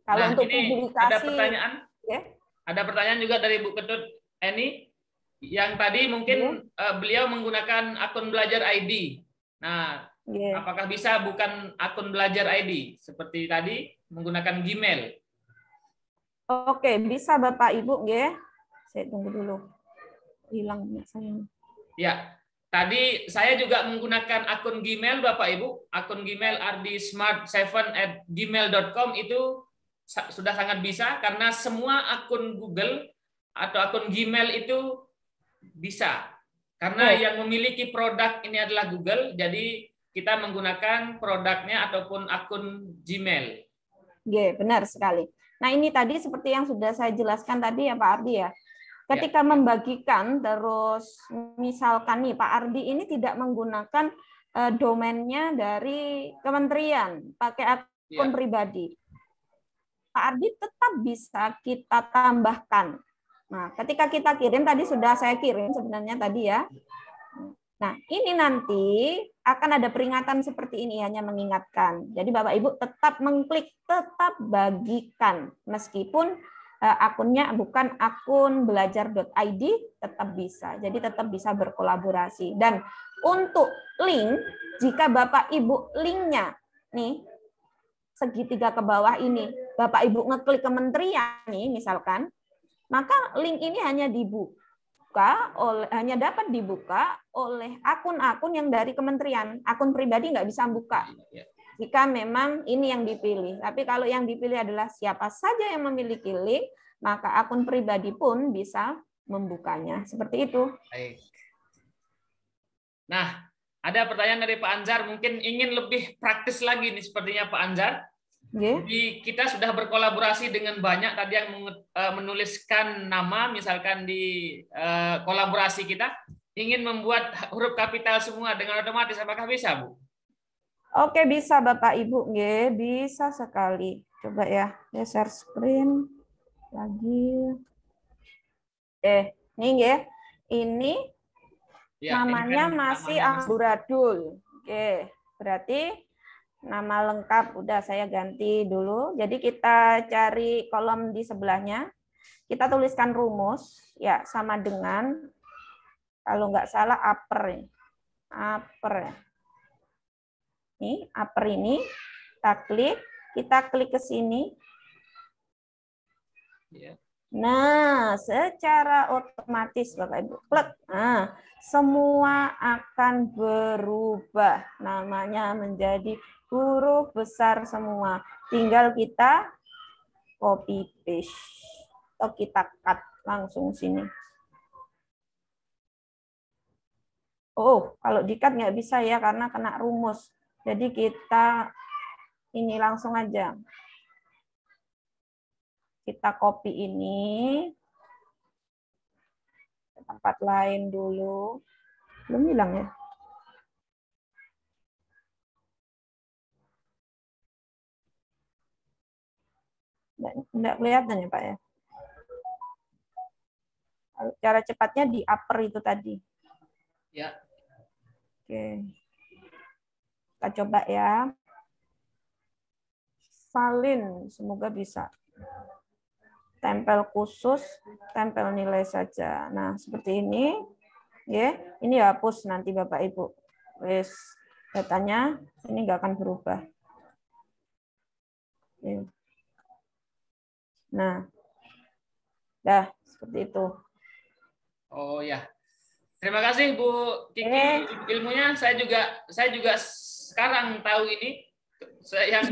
Kalau untuk ini publikasi, ada pertanyaan. ya? Ada pertanyaan juga dari Bu Ketut Eni, yang tadi mungkin beliau menggunakan akun Belajar ID. Nah, apakah bisa bukan akun Belajar ID seperti tadi menggunakan Gmail? Oke, bisa Bapak Ibu, ya. Saya tunggu dulu. Hilang saya. Ya, tadi saya juga menggunakan akun Gmail Bapak Ibu, akun Gmail ardi-smart7@gmail.com itu sudah sangat bisa karena semua akun Google atau akun Gmail itu bisa. Karena yang memiliki produk ini adalah Google, jadi kita menggunakan produknya ataupun akun Gmail. Benar sekali. Nah, ini tadi seperti yang sudah saya jelaskan tadi ya Pak Ardi ya. Ketika membagikan, terus misalkan nih Pak Ardi ini tidak menggunakan domainnya dari kementerian, pakai akun pribadi. Pak Ardi tetap bisa kita tambahkan. Nah, ketika kita kirim, tadi sudah saya kirim sebenarnya tadi ya. Nah, ini nanti akan ada peringatan seperti ini, hanya mengingatkan. Jadi Bapak Ibu tetap mengklik, tetap bagikan. Meskipun akunnya bukan akun belajar.id, tetap bisa. Jadi tetap bisa berkolaborasi. Dan untuk link, jika Bapak Ibu linknya, nih, segitiga ke bawah ini, Bapak Ibu ngeklik kementerian nih misalkan, maka link ini hanya dapat dibuka oleh akun-akun yang dari kementerian. Akun pribadi nggak bisa buka jika memang ini yang dipilih. Tapi kalau yang dipilih adalah siapa saja yang memiliki link, maka akun pribadi pun bisa membukanya. Seperti itu. Baik. Nah, ada pertanyaan dari Pak Anzar, mungkin ingin lebih praktis lagi nih sepertinya Pak Anzar. Jadi kita sudah berkolaborasi dengan banyak tadi yang menuliskan nama, misalkan di kolaborasi kita, ingin membuat huruf kapital semua dengan otomatis, apakah bisa Bu? Oke, bisa Bapak Ibu, bisa sekali. Coba ya, share screen lagi. Ini namanya masih amburadul. Berarti nama lengkap udah saya ganti dulu. Jadi kita cari kolom di sebelahnya. Kita tuliskan rumus ya sama dengan, kalau nggak salah, upper. Nih, upper ini kita klik ke sini. Nah, secara otomatis Bapak Ibu klik. Nah, semua akan berubah. Namanya menjadi huruf besar semua. Tinggal kita copy paste atau kita cut langsung sini. Oh, kalau di-cut nggak bisa ya karena kena rumus. Jadi kita ini langsung aja. Kita copy ini ke tempat lain dulu. Belum hilang ya? Nggak kelihatan ya Pak ya? Cara cepatnya di upper itu tadi. Ya. Oke. Kita coba ya. Salin, semoga bisa. Tempel khusus, tempel nilai saja. Nah, seperti ini. Ya, ini hapus nanti Bapak Ibu. Wes, datanya ini nggak akan berubah. Oke. Nah, dah seperti itu. Oh ya. Terima kasih Bu Kiki ilmunya. Saya juga sekarang tahu ini. Saya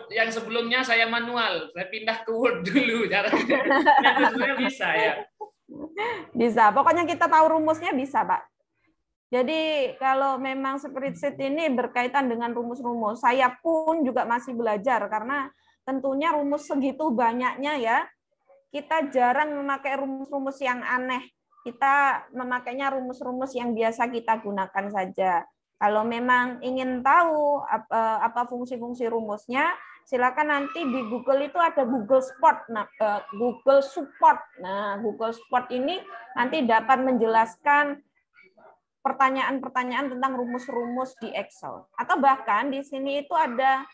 yang sebelumnya saya manual. Saya pindah ke Word dulu caranya. Itu sebenarnya bisa ya. Bisa. Pokoknya kita tahu rumusnya bisa, Pak. Jadi kalau memang spreadsheet ini berkaitan dengan rumus-rumus, saya pun juga masih belajar karena tentunya rumus segitu banyaknya ya, kita jarang memakai rumus-rumus yang aneh. Kita memakainya rumus-rumus yang biasa kita gunakan saja. Kalau memang ingin tahu apa fungsi-fungsi rumusnya, silakan nanti di Google itu ada Google Spot, Google Support. Nah, Google Spot ini nanti dapat menjelaskan pertanyaan-pertanyaan tentang rumus-rumus di Excel. Atau bahkan di sini itu ada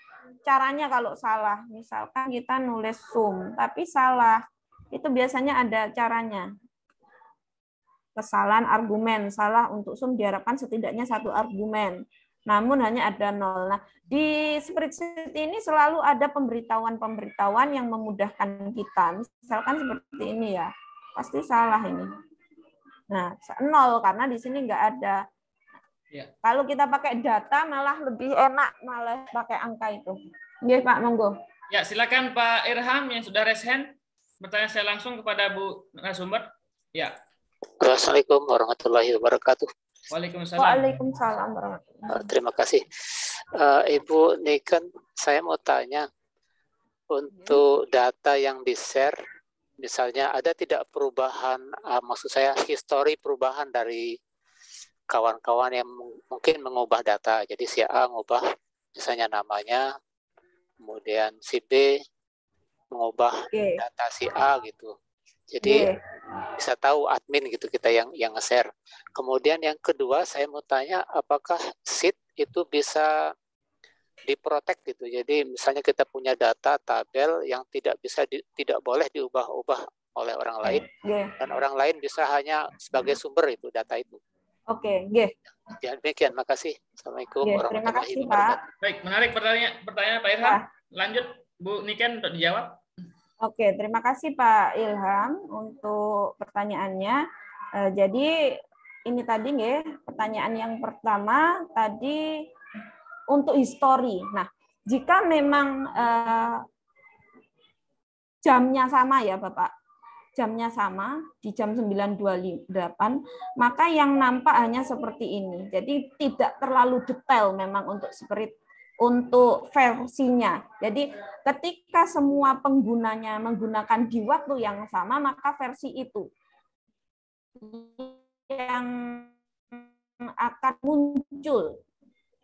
caranya kalau salah. Misalkan kita nulis sum, tapi salah. Itu biasanya ada caranya. Kesalahan argumen, salah untuk sum diharapkan setidaknya satu argumen. Namun hanya ada 0. Nah, di spreadsheet ini selalu ada pemberitahuan-pemberitahuan yang memudahkan kita. Misalkan seperti ini ya, pasti salah ini. Nah, 0 karena di sini nggak ada. Ya. Kalau kita pakai data malah lebih enak, malah pakai angka itu. Oke, Pak, monggo. Ya, silakan Pak Irham yang sudah raise hand. Bertanya saya langsung kepada Bu narasumber. Ya. Assalamualaikum warahmatullahi wabarakatuh. Waalaikumsalam. Waalaikumsalam warahmatullahi wabarakatuh. Terima kasih. Ibu, ini kan saya mau tanya, untuk data yang di-share, misalnya ada tidak perubahan, maksud saya histori perubahan dari kawan-kawan yang mungkin mengubah data. Jadi si A mengubah misalnya namanya, kemudian si B mengubah data si A gitu. Jadi bisa tahu admin gitu kita yang nge-share. Kemudian yang kedua saya mau tanya, apakah sheet itu bisa diprotek gitu. Jadi misalnya kita punya data tabel yang tidak boleh diubah-ubah oleh orang lain, dan orang lain bisa hanya sebagai sumber itu data itu. Oke, Ya, demikian. Makasih. Assalamualaikum warahmatullahi wabarakatuh. Baik, menarik pertanyaan Pak Irham. Lanjut Bu Niken untuk dijawab. Oke, terima kasih Pak Ilham untuk pertanyaannya. Jadi ini tadi pertanyaan yang pertama tadi untuk histori. Nah, jika memang jamnya sama ya Bapak, jamnya sama di jam 9.28, maka yang nampak hanya seperti ini. Jadi tidak terlalu detail memang untuk versinya. Jadi ketika semua penggunanya menggunakan di waktu yang sama, maka versi itu yang akan muncul.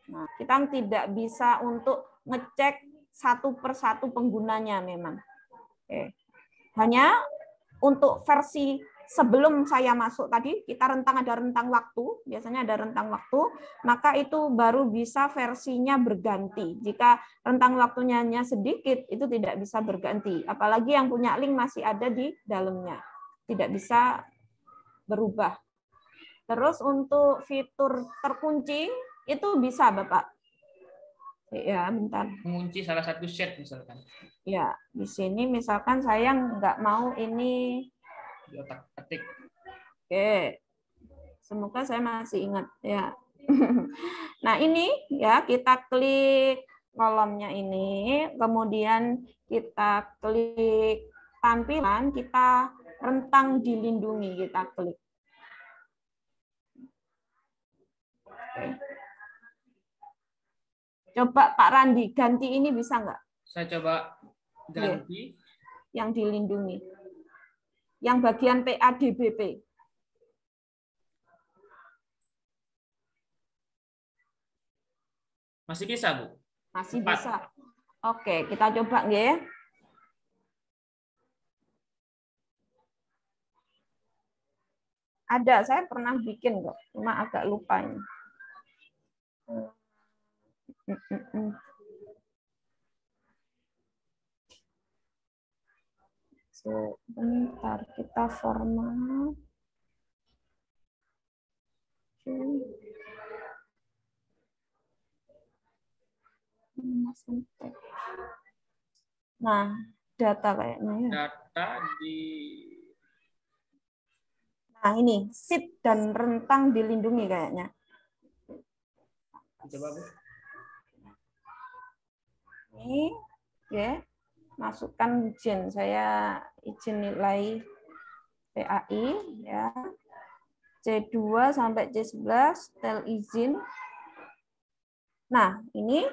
Nah, kita tidak bisa untuk ngecek satu persatu penggunanya memang. Oke. Hanya untuk versi sebelum saya masuk tadi, kita ada rentang waktu, biasanya ada rentang waktu, maka itu baru bisa versinya berganti. Jika rentang waktunya hanya sedikit, itu tidak bisa berganti. Apalagi yang punya link masih ada di dalamnya. Tidak bisa berubah. Terus untuk fitur terkunci, itu bisa, Bapak. Ya, bentar. Mengunci salah satu sheet misalkan. Ya, di sini misalkan saya nggak mau ini di otak-atik. Oke. Semoga saya masih ingat ya. Nah, ini ya kita klik kolomnya ini, kemudian kita klik tampilan, kita rentang dilindungi, kita klik. Coba Pak Randi, ganti ini bisa nggak? Saya coba ganti. Yang dilindungi. Yang bagian PADBP. Masih bisa, Bu? Masih 4. bisa. Oke, kita coba ya. Ada, saya pernah bikin kok, cuma agak lupa ini. Sebentar, kita format. Nah, data kayaknya ya. Data di... Nah, ini SIP dan rentang dilindungi kayaknya. Coba, Bu. Ini ya, masukkan izin. Saya izin nilai PAI ya. C2 sampai C11 tel izin. Nah, ini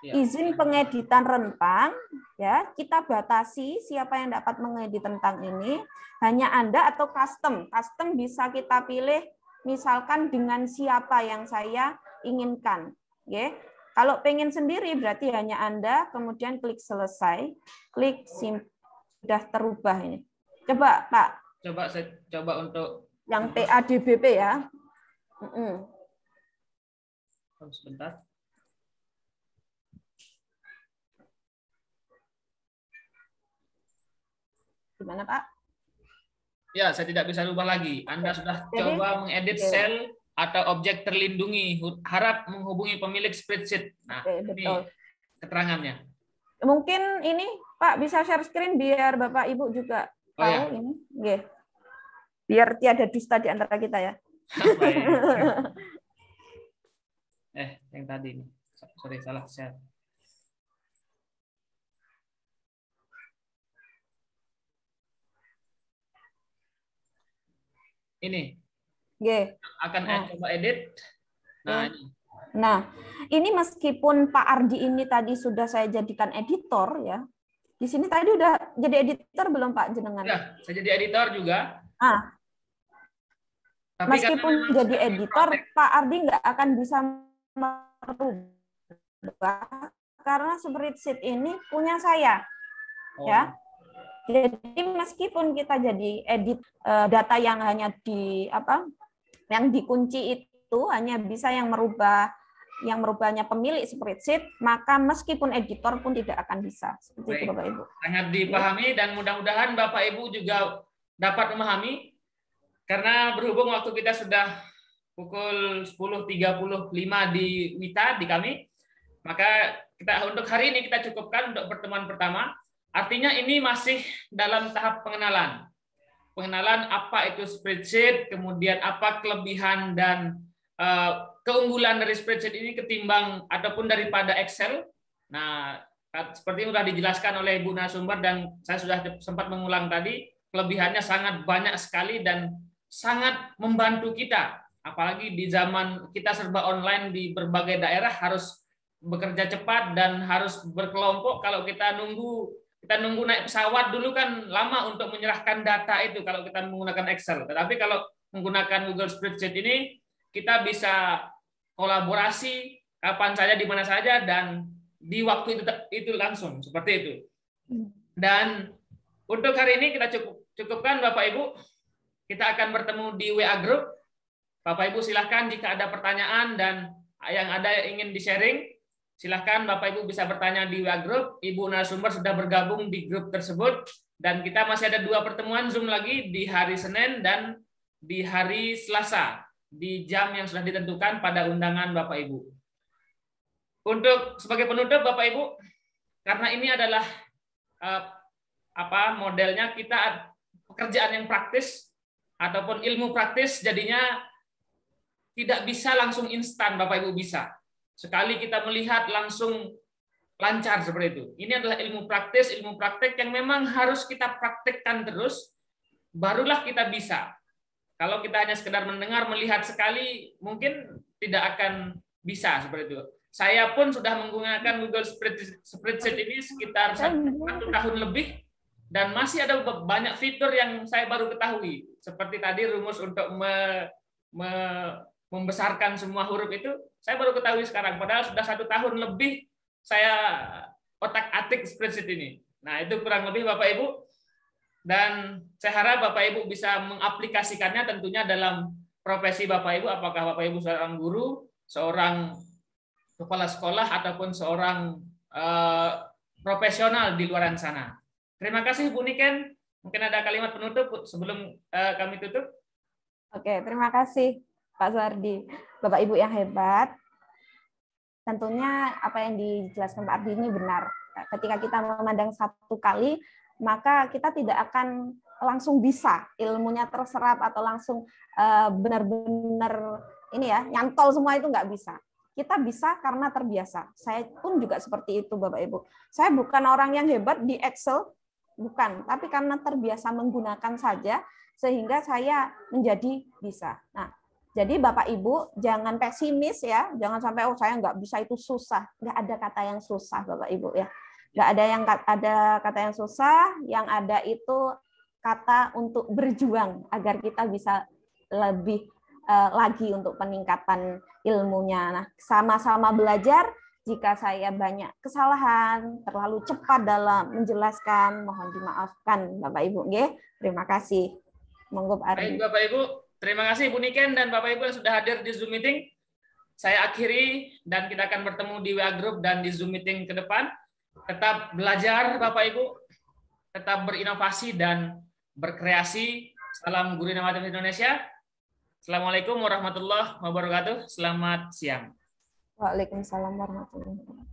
izin pengeditan rentang ya, kita batasi siapa yang dapat mengedit rentang ini, hanya Anda atau custom. Custom bisa kita pilih misalkan dengan siapa yang saya inginkan, ya. Kalau pengen sendiri berarti hanya Anda, kemudian klik selesai, klik sudah terubah ini. Coba Pak. Coba saya coba untuk yang PADBP ya. Sebentar. Gimana Pak? Ya, saya tidak bisa rubah lagi. Anda sudah coba mengedit sel atau objek terlindungi. Harap menghubungi pemilik spreadsheet. Nah, ini keterangannya. Mungkin ini Pak bisa share screen biar Bapak Ibu juga tahu ini. Yeah. Biar tiada dusta di antara kita ya. Yang tadi ini. Sorry, salah share. Ini. Akan coba edit. Nah, ini meskipun Pak Ardi ini tadi sudah saya jadikan editor ya. Di sini tadi udah jadi editor belum Pak jenengan? Ya, saya jadi editor juga. Tapi meskipun jadi editor, Pak Ardi nggak akan bisa merubah karena spreadsheet ini punya saya. Ya. Jadi meskipun kita jadi edit data yang hanya yang dikunci itu hanya bisa yang merubahnya pemilik spreadsheet, maka meskipun editor pun tidak akan bisa. Seperti itu Bapak Ibu. Sangat dipahami dan mudah-mudahan Bapak Ibu juga dapat memahami karena berhubung waktu kita sudah pukul 10.35 di WITA di kami, maka kita untuk hari ini kita cukupkan untuk pertemuan pertama. Artinya ini masih dalam tahap pengenalan. Pengenalan apa itu spreadsheet, kemudian apa kelebihan dan keunggulan dari spreadsheet ini ketimbang ataupun daripada Excel. Nah, seperti yang sudah dijelaskan oleh Ibu narasumber dan saya sudah sempat mengulang tadi, kelebihannya sangat banyak sekali dan sangat membantu kita. Apalagi di zaman kita serba online di berbagai daerah harus bekerja cepat dan harus berkelompok. Kalau kita nunggu naik pesawat dulu kan lama untuk menyerahkan data itu kalau kita menggunakan Excel. Tetapi kalau menggunakan Google Spreadsheet ini, kita bisa kolaborasi kapan saja, di mana saja, dan di waktu itu langsung. Seperti itu. Dan untuk hari ini kita cukupkan Bapak Ibu. Kita akan bertemu di WA Group. Bapak Ibu silahkan jika ada pertanyaan dan yang ada ingin di-sharing, silahkan Bapak Ibu bisa bertanya di WA Group. Ibu narasumber sudah bergabung di grup tersebut. Dan kita masih ada 2 pertemuan Zoom lagi di hari Senin dan di hari Selasa. Di jam yang sudah ditentukan pada undangan Bapak Ibu. Untuk sebagai penutup Bapak Ibu, karena ini adalah modelnya kita pekerjaan yang praktis ataupun ilmu praktis, jadinya tidak bisa langsung instan Bapak Ibu bisa. Sekali kita melihat langsung lancar seperti itu. Ini adalah ilmu praktek yang memang harus kita praktekkan terus, barulah kita bisa. Kalau kita hanya sekedar mendengar, melihat sekali, mungkin tidak akan bisa seperti itu. Saya pun sudah menggunakan Google Spreadsheet ini sekitar 1 tahun lebih, dan masih ada banyak fitur yang saya baru ketahui. Seperti tadi rumus untuk membesarkan semua huruf itu, saya baru ketahui sekarang. Padahal sudah 1 tahun lebih saya otak-atik spreadsheet ini. Nah, itu kurang lebih Bapak Ibu. Dan saya harap Bapak Ibu bisa mengaplikasikannya tentunya dalam profesi Bapak Ibu, apakah Bapak Ibu seorang guru, seorang kepala sekolah, ataupun seorang profesional di luar sana. Terima kasih Bu Niken. Mungkin ada kalimat penutup sebelum kami tutup. Oke, terima kasih Pak Suhardi. Bapak Ibu yang hebat, tentunya apa yang dijelaskan Pak Ardi ini benar. Ketika kita memandang satu kali, maka kita tidak akan langsung bisa ilmunya terserap atau langsung benar-benar ini ya nyantol semua, itu nggak bisa. Kita bisa karena terbiasa. Saya pun juga seperti itu Bapak Ibu. Saya bukan orang yang hebat di Excel, bukan, tapi karena terbiasa menggunakan saja sehingga saya menjadi bisa. Nah, jadi Bapak Ibu jangan pesimis ya, jangan sampai saya nggak bisa, itu susah. Nggak ada kata yang susah Bapak Ibu ya. Nggak ada kata yang susah, yang ada itu kata untuk berjuang agar kita bisa lebih lagi untuk peningkatan ilmunya. Nah, sama-sama belajar. Jika saya banyak kesalahan, terlalu cepat dalam menjelaskan, mohon dimaafkan Bapak Ibu. Terima kasih. Monggo Pak Ardi. Baik Bapak Ibu, terima kasih Bu Niken dan Bapak Ibu yang sudah hadir di Zoom meeting. Saya akhiri dan kita akan bertemu di WA Group dan di Zoom meeting ke depan. Tetap belajar Bapak Ibu, tetap berinovasi dan berkreasi. Salam Guru Inovatif Indonesia. Assalamualaikum warahmatullahi wabarakatuh. Selamat siang. Waalaikumsalam warahmatullahi wabarakatuh.